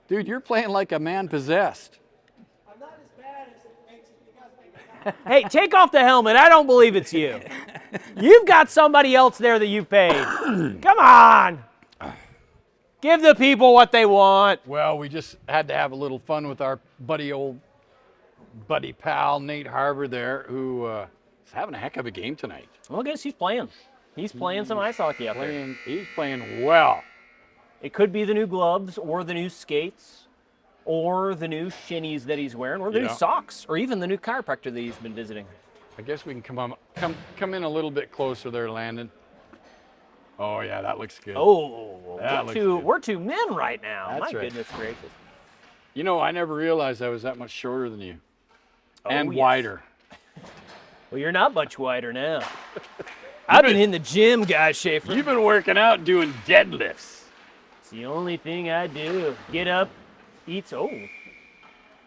Dude, you're playing like a man possessed. I'm not as bad as it makes it because Hey, take off the helmet. I don't believe it's you. You've got somebody else there that you paid. Come on. Give the people what they want. Well, we just had to have a little fun with our old buddy pal, Nate Harbor there, who is having a heck of a game tonight. Well, I guess he's playing. He's playing some ice hockey out there. He's playing well. It could be the new gloves or the new skates or the new shinnies that he's wearing or the new socks or even the new chiropractor that he's been visiting. I guess we can come in a little bit closer there, Landon. Oh, yeah, that looks good. Oh, That we're two men right now. That's My right. goodness gracious. You know, I never realized I was that much shorter than you. And yes. wider. Well, you're not much wider now. I've been in the gym, Guy Schaefer. You've been working out doing deadlifts. It's the only thing I do. Get up, eat. Oh,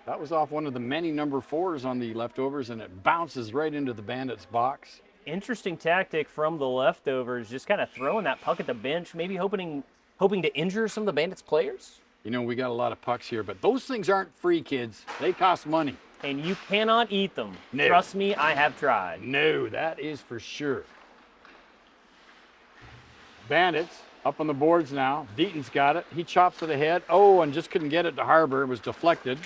That was off one of the many number 4s on the Leftovers, and it bounces right into the Bandits box. interesting tactic from the Leftovers, just kind of throwing that puck at the bench, maybe hoping to injure some of the Bandits players. You know, we got a lot of pucks here, but those things aren't free, kids. They cost money. And you cannot eat them. No. Trust me, I have tried. No, that is for sure. Bandits up on the boards now. Deaton's got it. He chops it ahead. Oh, and just couldn't get it to Harbor. It was deflected.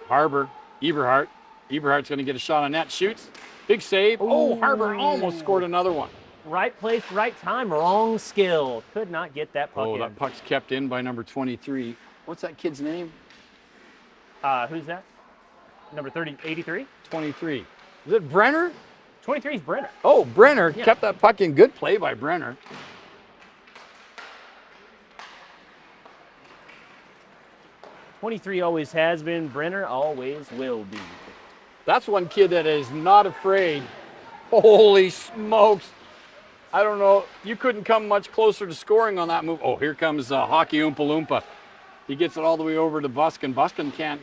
Harbor, Eberhardt. Eberhardt's going to get a shot on net. Shoots. Big save. Oh, Harbor almost scored another one. Right place, right time, wrong skill. Could not get that puck in. Oh, that puck's kept in by number 23. What's that kid's name? Who's that? Number 83? 23. Is it Brenner? 23 is Brenner. Oh, Brenner Yeah. kept that puck in. Good play by Brenner. '23 always has been. Brenner always will be. That's one kid that is not afraid. Holy smokes. I don't know. You couldn't come much closer to scoring on that move. Oh, here comes Hockey Oompa Loompa. He gets it all the way over to Buskin. Buskin can't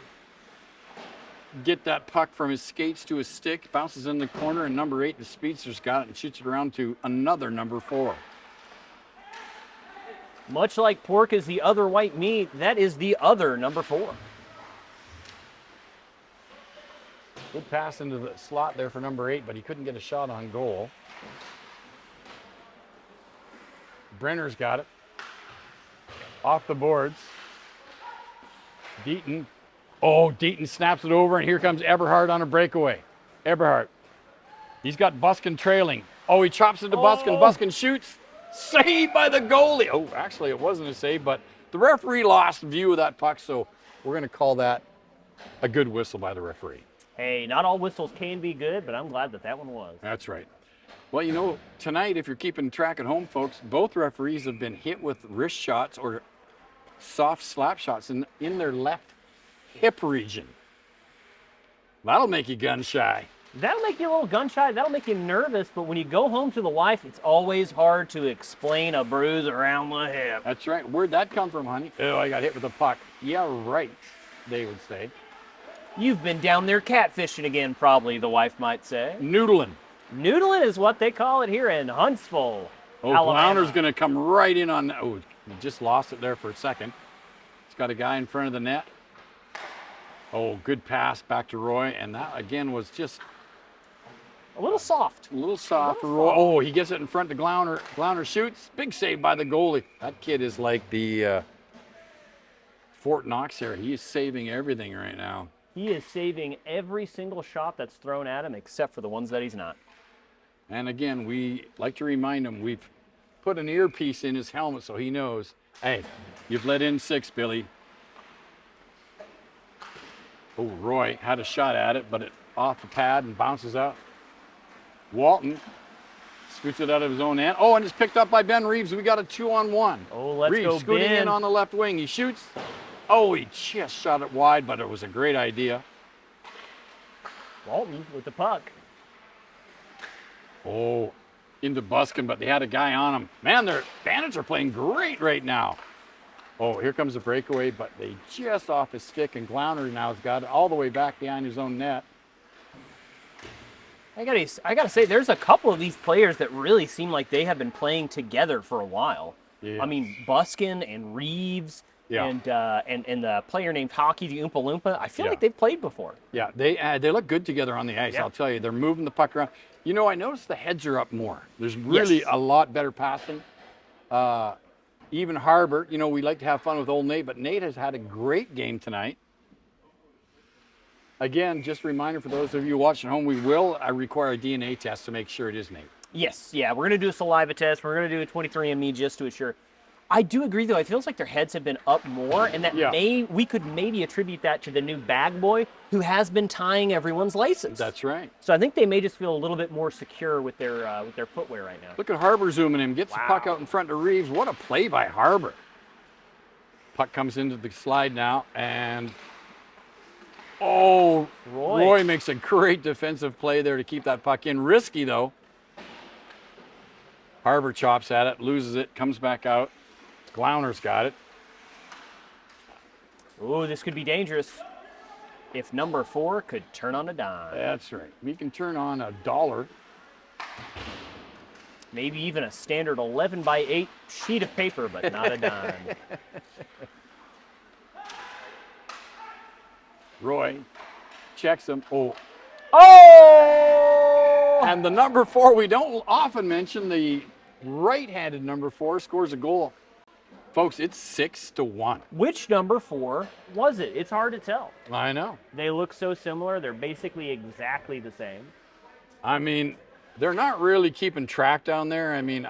get that puck from his skates to his stick. Bounces in the corner, and number 8, the Speedster's got it and shoots it around to another number 4. Much like pork is the other white meat, that is the other number 4. Good pass into the slot there for number 8, but he couldn't get a shot on goal. Brenner's got it. Off the boards. Deaton. Oh, Deaton snaps it over, and here comes Eberhardt on a breakaway. Eberhardt. He's got Buskin trailing. Oh, he chops it to Buskin. Buskin shoots. Saved by the goalie. Oh, actually, it wasn't a save, but the referee lost view of that puck, so we're going to call that a good whistle by the referee. Hey, not all whistles can be good, but I'm glad that one was. That's right. Well, you know, tonight, if you're keeping track at home, folks, both referees have been hit with wrist shots or soft slap shots in their left hip region. That'll make you gun shy. That'll make you a little gun shy. That'll make you nervous. But when you go home to the wife, it's always hard to explain a bruise around the hip. That's right. Where'd that come from, honey? Oh, I got hit with a puck. Yeah, right, they would say. You've been down there catfishing again, probably, the wife might say. Noodling. Noodling is what they call it here in Huntsville, Oh, Alabama. Glauner's going to come right in on that. Oh, he just lost it there for a second. He's got a guy in front of the net. Oh, good pass back to Roy. And that, again, was just A little soft. A little soft. A little soft. Oh, he gets it in front to Glauner. Glauner shoots. Big save by the goalie. That kid is like the Fort Knox here. He is saving everything right now. He is saving every single shot that's thrown at him except for the ones that he's not. And again, we like to remind him, we've put an earpiece in his helmet so he knows, hey, you've let in 6, Billy. Oh, Roy had a shot at it, but it off the pad and bounces out. Walton scoots it out of his own end. Oh, and it's picked up by Ben Reeves. We got a 2-on-1. Oh, let's Reeves go, scooting Ben. in on the left wing. He shoots. Oh, he just shot it wide, but it was a great idea. Walton with the puck. Oh, into Buskin, but they had a guy on him. Man, their Bandits are playing great right now. Oh, here comes a breakaway, but they just off his stick, and Glauner now has got it all the way back behind his own net. I gotta say, there's a couple of these players that really seem like they have been playing together for a while. Yeah. I mean, Buskin and Reeves Yeah. and the player named Hockey, the Oompa Loompa. I feel Yeah. like they've played before. Yeah, they look good together on the ice, Yeah. I'll tell you. They're moving the puck around. You know, I noticed the heads are up more. There's really Yes. a lot better passing. Even Harbor, you know, we like to have fun with old Nate, but Nate has had a great game tonight. Again, just a reminder for those of you watching at home, we will require a DNA test to make sure it is Nate. Yes, yeah, we're gonna do a saliva test. We're gonna do a 23andMe just to assure. I do agree, though. It feels like their heads have been up more, and that Yeah. we could maybe attribute that to the new bag boy who has been tying everyone's laces. That's right. So I think they may just feel a little bit more secure with their footwear right now. Look at Harbor zooming in, gets the puck Wow. out in front to Reeves. What a play by Harbor. Puck comes into the slide now, and oh, Roy makes a great defensive play there to keep that puck in. Risky, though. Harbor chops at it, loses it, comes back out. Glauner's got it. Ooh, this could be dangerous. If number 4 could turn on a dime. That's right. We can turn on $1. Maybe even a standard 11x8 sheet of paper, but not a dime. Roy checks him. Oh, Oh! and the number 4, we don't often mention the right-handed number 4 scores a goal. Folks, it's 6-1. Which number 4 was it? It's hard to tell. I know. They look so similar. They're basically exactly the same. I mean, they're not really keeping track down there. I mean,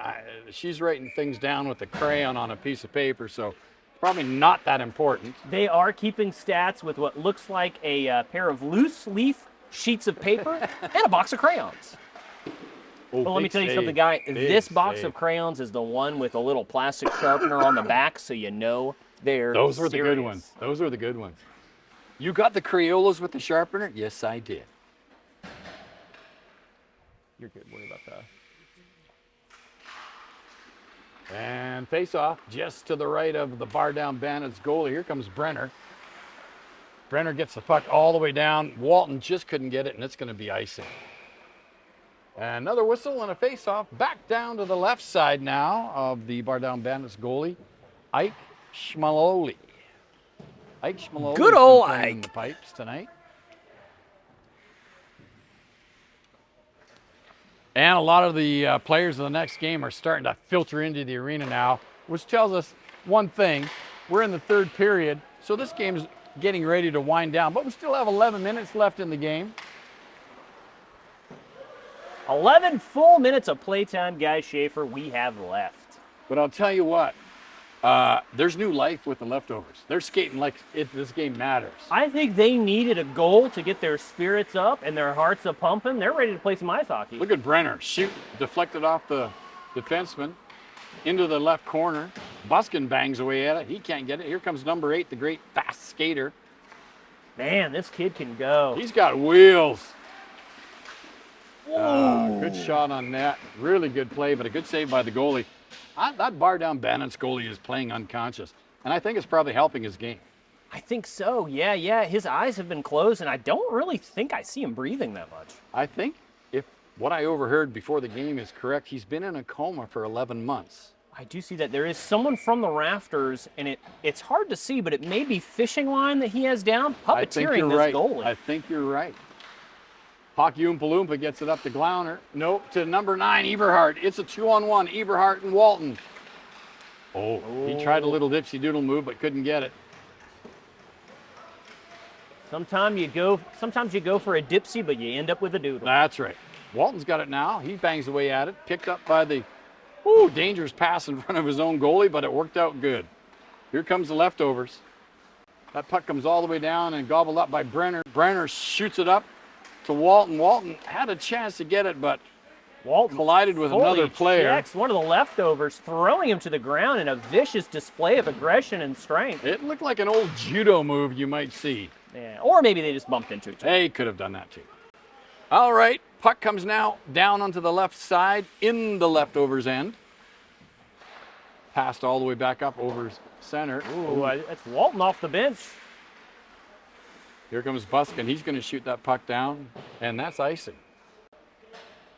she's writing things down with a crayon on a piece of paper, so probably not that important. They are keeping stats with what looks like a pair of loose leaf sheets of paper and a box of crayons. Oh, But let me big tell you save. something, guy. Big This box save. of crayons is the one with a little plastic sharpener on the back, so you know they're Those were the good serious. ones. Those were the good ones. You got the Crayolas with the sharpener? Yes, I did. You're good. Worry about that. And face off just to the right of the bar down Bandits goalie. Here comes Brenner. Brenner gets the puck all the way down. Walton just couldn't get it, and it's going to be icing. And another whistle and a face-off. Back down to the left side now of the bar down Bandits goalie, Ike Schmaloli. Ike Schmaloli. Good old playing Ike. the pipes tonight. And a lot of the players of the next game are starting to filter into the arena now, which tells us one thing. We're in the third period, so this game is getting ready to wind down, but we still have 11 minutes left in the game. 11 full minutes of playtime, Guy Schaefer, we have left. But I'll tell you what, there's new life with the leftovers. They're skating like this game matters. I think they needed a goal to get their spirits up and their hearts a pumping. They're ready to play some ice hockey. Look at Brenner, shoot, deflected off the defenseman into the left corner. Buskin bangs away at it. He can't get it. Here comes number 8, the great fast skater. Man, this kid can go. He's got wheels. Good shot on net. Really good play, but a good save by the goalie. That bar down Bandits goalie is playing unconscious, and I think it's probably helping his game. I think so. Yeah. His eyes have been closed, and I don't really think I see him breathing that much. I think if what I overheard before the game is correct, he's been in a coma for 11 months. I do see that there is someone from the rafters, and it's hard to see, but it may be fishing line that he has down, I think puppeteering you're this right. goalie. I think you're right. Hockey Oompa Loompa gets it up to Glauner. Nope, to number 9, Eberhardt. It's a 2-on-1, Eberhardt and Walton. Oh, he tried a little dipsy doodle move, but couldn't get it. Sometimes you go for a dipsy, but you end up with a doodle. That's right. Walton's got it now. He bangs away at it. Picked up by the dangerous pass in front of his own goalie, but it worked out good. Here comes the leftovers. That puck comes all the way down and gobbled up by Brenner. Brenner shoots it up to Walton. Walton had a chance to get it, but Walton collided with another player. Checks one of the leftovers, throwing him to the ground in a vicious display of aggression and strength. It looked like an old judo move you might see. Yeah, or maybe they just bumped into each other. They could have done that too. All right, puck comes now down onto the left side in the leftovers end. Passed all the way back up over center. Ooh, that's Walton off the bench. Here comes Buskin. He's going to shoot that puck down, and that's icing.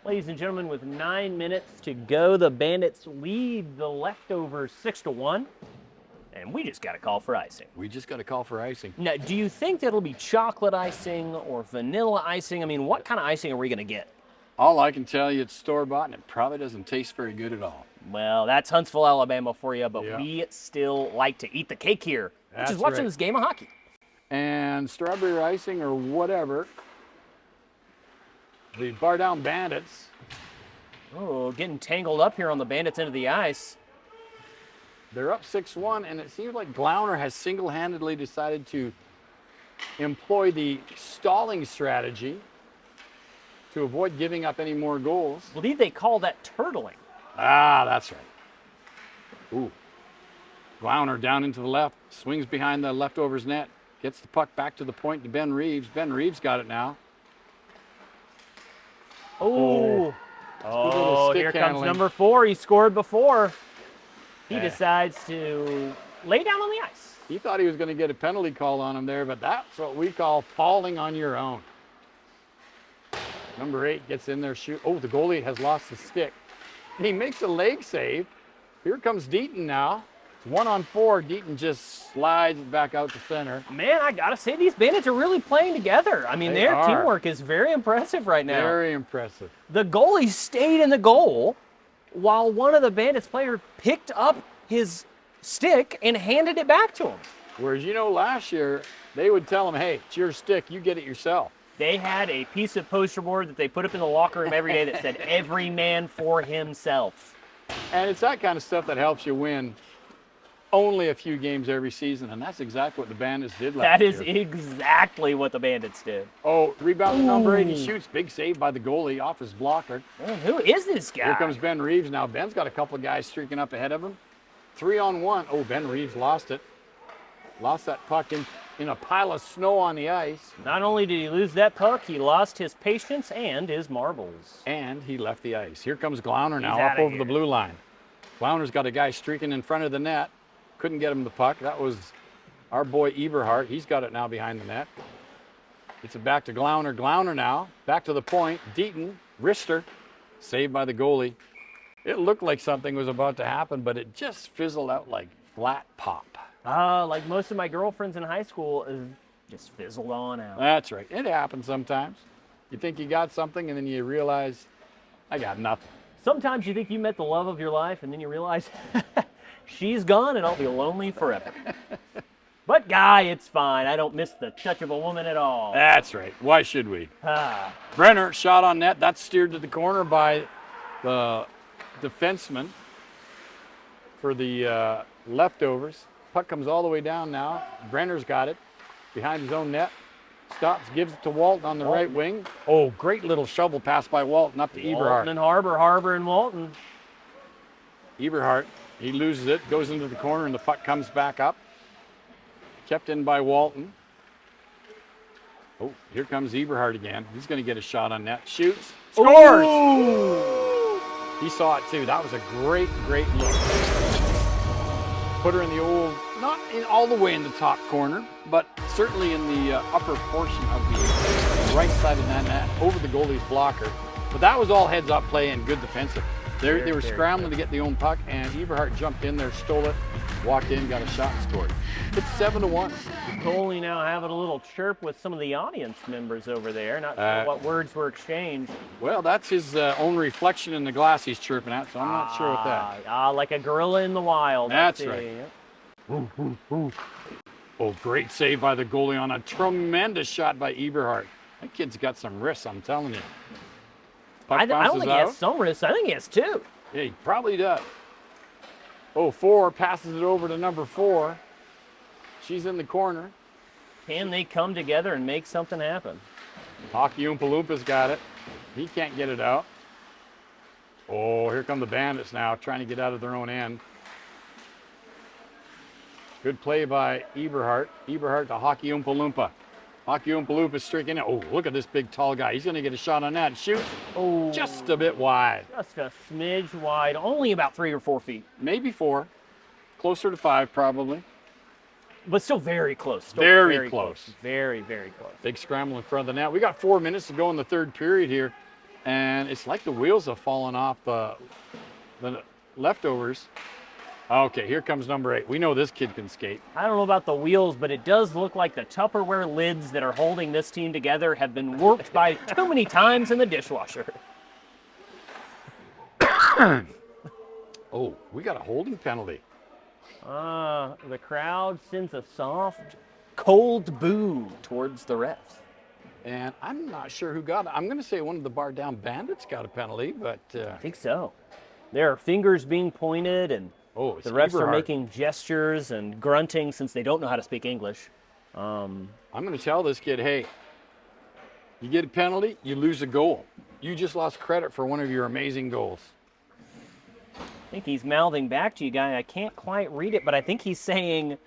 Ladies and gentlemen, with 9 minutes to go, the Bandits lead the leftovers 6-1, and we just got a call for icing. We just got a call for icing. Now, do you think that'll be chocolate icing or vanilla icing? I mean, what kind of icing are we going to get? All I can tell you, it's store-bought, and it probably doesn't taste very good at all. Well, that's Huntsville, Alabama for you, but Yeah. we still like to eat the cake here, which That's is watching right. this game of hockey. And strawberry icing or whatever. The Bar Down Bandits. Oh, getting tangled up here on the Bandits' end of the ice. They're up 6-1, and it seems like Glauner has single-handedly decided to employ the stalling strategy to avoid giving up any more goals. I believe they call that turtling. Ah, that's right. Ooh. Glauner down into the left, swings behind the leftovers net, gets the puck back to the point to Ben Reeves. Ben Reeves got it now. Oh, little stick here comes handling. number 4. He scored before. He decides to lay down on the ice. He thought he was going to get a penalty call on him there, but that's what we call falling on your own. Number 8 gets in there, shoot. Oh, the goalie has lost the stick. He makes a leg save. Here comes Deaton now. It's 1-on-4. Deaton just slides it back out to center. Man, I gotta say, these Bandits are really playing together. I mean, They their are. teamwork is very impressive right now. Very impressive. The goalie stayed in the goal while one of the Bandits players picked up his stick and handed it back to him. Whereas, last year, they would tell him, hey, it's your stick. You get it yourself. They had a piece of poster board that they put up in the locker room every day that said, every man for himself. And it's that kind of stuff that helps you win only a few games every season, and that's exactly what the Bandits did last That year. is exactly what the Bandits did. Oh, rebound to number 8. He shoots. Big save by the goalie off his blocker. Man, who is this guy? Here comes Ben Reeves now. Ben's got a couple of guys streaking up ahead of him. 3-on-1. Oh, Ben Reeves lost it. Lost that puck in a pile of snow on the ice. Not only did he lose that puck, he lost his patience and his marbles. And he left the ice. Here comes Glauner now He's up outta over here. the blue line. Glauner's got a guy streaking in front of the net. Couldn't get him the puck. That was our boy Eberhardt. He's got it now behind the net. It's a back to Glauner. Glauner now. Back to the point. Deaton. Rister. Saved by the goalie. It looked like something was about to happen, but it just fizzled out like flat pop. Like most of my girlfriends in high school, just fizzled on out. That's right. It happens sometimes. You think you got something, and then you realize, I got nothing. Sometimes you think you met the love of your life, and then you realize she's gone and I'll be lonely forever. But Guy, it's fine. I don't miss the touch of a woman at all. That's right. Why should we? Ah. Brenner shot on net. That's steered to the corner by the defenseman for the leftovers. Puck comes all the way down now. Brenner's got it behind his own net. Stops, gives it to Walton on the right wing. Oh, great little shovel pass by Walton up to Walton Eberhardt. and Harbor and Walton. Eberhardt, he loses it, goes into the corner, and the puck comes back up. Kept in by Walton. Oh, here comes Eberhardt again. He's going to get a shot on net. Shoots. Scores! Ooh. He saw it too. That was a great, great look. Put her in the old, not in all the way in the top corner, but certainly in the upper portion of the right side of that net, over the goalie's blocker. But that was all heads-up play and good defensive. They were scrambling to get the own puck, and Eberhardt jumped in there, stole it, walked in, got a shot, and scored. It's 7-1. Goalie now having a little chirp with some of the audience members over there. Not sure what words were exchanged. Well, that's his own reflection in the glass he's chirping at, so I'm not sure what that. Like a gorilla in the wild. That's I see. right. Ooh, ooh, ooh. Oh, great save by the goalie on a tremendous shot by Eberhardt. That kid's got some wrists, I'm telling you. Puck I don't bounces think he out. has some wrists. I think he has two. Yeah, he probably does. Oh, 4 passes it over to number 4. She's in the corner. Can they come together and make something happen? Hockey Oompa Loompa's got it. He can't get it out. Oh, here come the Bandits now, trying to get out of their own end. Good play by Eberhardt. Eberhardt to Hockey Oompa Loompa. Hockey Oompa Loompa streaking it. Oh, look at this big tall guy. He's going to get a shot on that. Shoots. Oh, Just a bit wide. Just a smidge wide. Only about 3 or 4 feet. Maybe 4. Closer to 5, probably. But still very close. Still Very close. Very, very close. Big scramble in front of the net. We got 4 minutes to go in the third period here. And it's like the wheels have fallen off the leftovers. Okay, here comes number 8. We know this kid can skate. I don't know about the wheels, but it does look like the Tupperware lids that are holding this team together have been warped by too many times in the dishwasher. Oh, we got a holding penalty. The crowd sends a soft, cold boo towards the refs. And I'm not sure who got it. I'm going to say one of the bar down Bandits got a penalty, but I think so. There are fingers being pointed, and it's the refs are Eberhardt. making gestures and grunting since they don't know how to speak English. I'm going to tell this kid, hey, you get a penalty, you lose a goal. You just lost credit for one of your amazing goals. I think he's mouthing back to you, guy. I can't quite read it, but I think he's saying...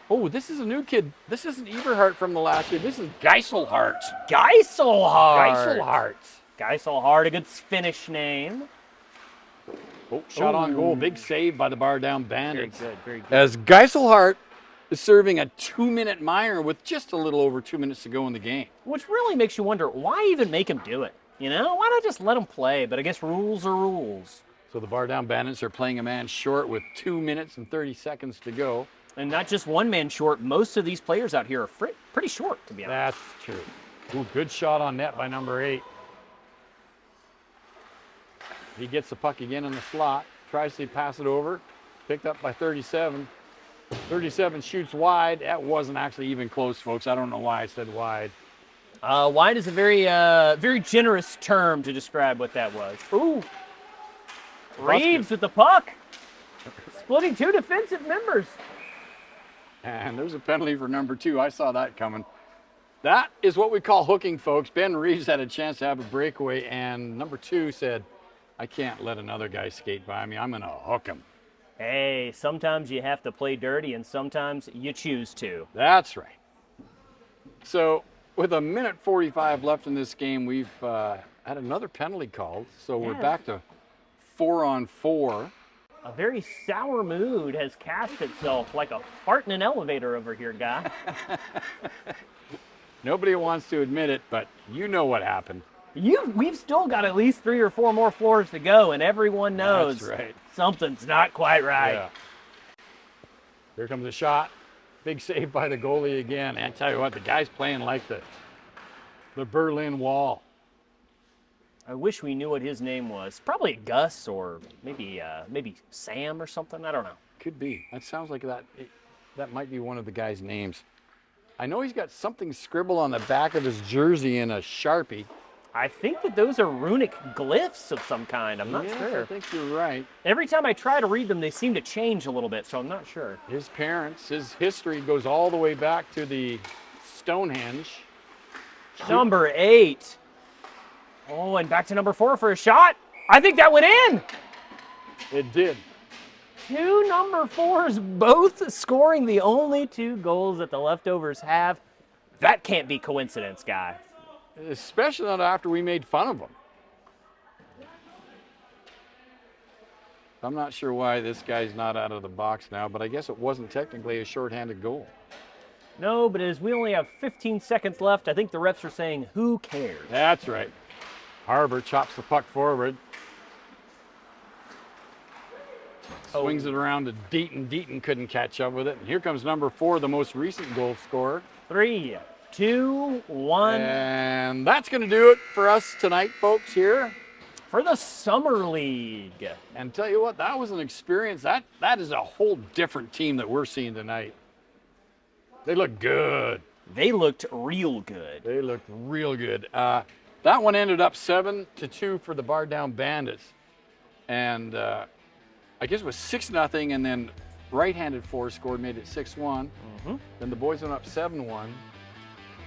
Oh, this is a new kid. This isn't Eberhardt from the last year. This is Geiselhardt. Geiselhardt. Geiselhardt, a good Finnish name. Oh, shot on goal. Big save by the bar down Bandits. Very good, very good. As Geiselhardt is serving a 2-minute minor with just a little over 2 minutes to go in the game. Which really makes you wonder, why even make him do it? You know, why not just let him play? But I guess rules are rules. So the bar down Bandits are playing a man short with 2 minutes and 30 seconds to go. And not just one man short. Most of these players out here are pretty short, to be honest. That's true. Ooh, good shot on net by number 8. He gets the puck again in the slot. Tries to pass it over. Picked up by 37. 37 shoots wide. That wasn't actually even close, folks. I don't know why I said wide. Wide is a very generous term to describe what that was. Ooh. Reeves with the puck. Splitting 2 defensive members. And there's a penalty for number 2. I saw that coming. That is what we call hooking, folks. Ben Reeves had a chance to have a breakaway, and number 2 said, I can't let another guy skate by me. I'm going to hook him. Hey, sometimes you have to play dirty, and sometimes you choose to. That's right. So with 1:45 left in this game, we've had another penalty called. So we're back to 4-on-4. A very sour mood has cast itself like a fart in an elevator over here, guy. Nobody wants to admit it, but you know what happened. We've still got at least 3 or 4 more floors to go, and everyone knows That's right. something's not quite right. Yeah. Here comes a shot. Big save by the goalie again. And I tell you what, the guy's playing like the Berlin Wall. I wish we knew what his name was. Probably Gus or maybe Sam or something. I don't know. Could be. That sounds like that might be one of the guy's names. I know he's got something scribbled on the back of his jersey in a Sharpie. I think that those are runic glyphs of some kind. I'm not sure. I think you're right. Every time I try to read them, they seem to change a little bit, so I'm not sure. His parents, his history goes all the way back to the Stonehenge. Number 8. Oh, and back to number 4 for a shot. I think that went in. It did. 2 number 4s, both scoring the only 2 goals that the leftovers have. That can't be coincidence, guy. Especially not after we made fun of them. I'm not sure why this guy's not out of the box now, but I guess it wasn't technically a shorthanded goal. No, but as we only have 15 seconds left, I think the refs are saying, who cares? That's right. Harbor chops the puck forward. Swings it around to Deaton. Deaton couldn't catch up with it. And here comes number 4, the most recent goal scorer. 3, 2, 1. And that's going to do it for us tonight, folks, here. For the Summer League. And tell you what, that was an experience. That is a whole different team that we're seeing tonight. They look good. They looked real good. They looked real good. That one ended up 7-2 for the Bar Down Bandits. And I guess it was 6-0, and then right-handed 4 scored, made it 6-1. Then the boys went up 7-1.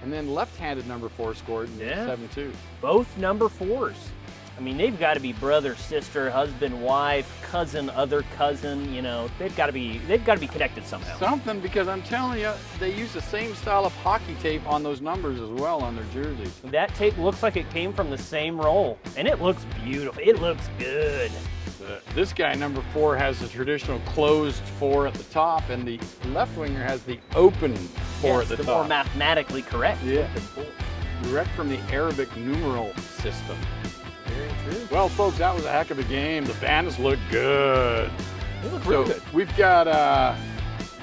And then left-handed number 4 scored, and made it 7-2. Both number 4s. I mean, they've got to be brother, sister, husband, wife, cousin, other cousin. You know, they've got to be connected somehow. Something, because I'm telling you, they use the same style of hockey tape on those numbers as well on their jerseys. That tape looks like it came from the same roll, and it looks beautiful. It looks good. This guy, number 4, has the traditional closed 4 at the top, and the left winger has the open 4 at the top. More mathematically correct. Yeah. Direct from the Arabic numeral system. Very true. Well, folks, that was a heck of a game. The Bandits look good. They look real good. We've got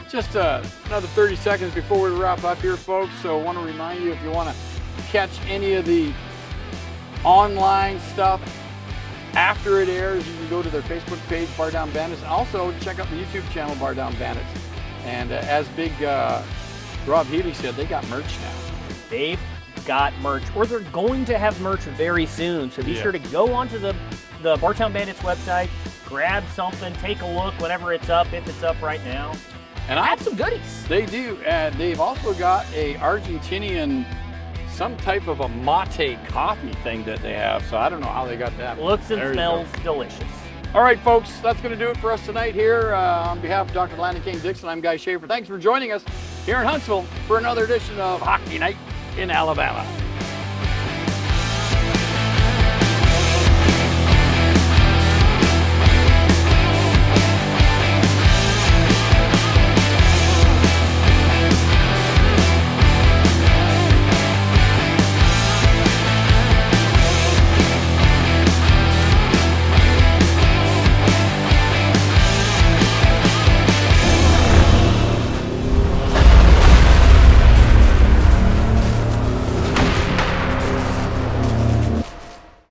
just another 30 seconds before we wrap up here, folks. So I want to remind you, if you want to catch any of the online stuff after it airs, you can go to their Facebook page, Bar Down Bandits. Also, check out the YouTube channel, Bar Down Bandits. And as Big Rob Healy said, they got merch now. They've got merch, or they're going to have merch very soon. So be sure to go onto the Bartown Bandits website, grab something, take a look, whenever it's up, if it's up right now. And add some goodies. They do. They've also got a Argentinian, some type of a mate coffee thing that they have. So I don't know how they got that. Looks and smells delicious. All right, folks, that's going to do it for us tonight here. On behalf of Dr. Landon King Dixon, I'm Guy Schaefer. Thanks for joining us here in Huntsville for another edition of Hockey Night in Alabama.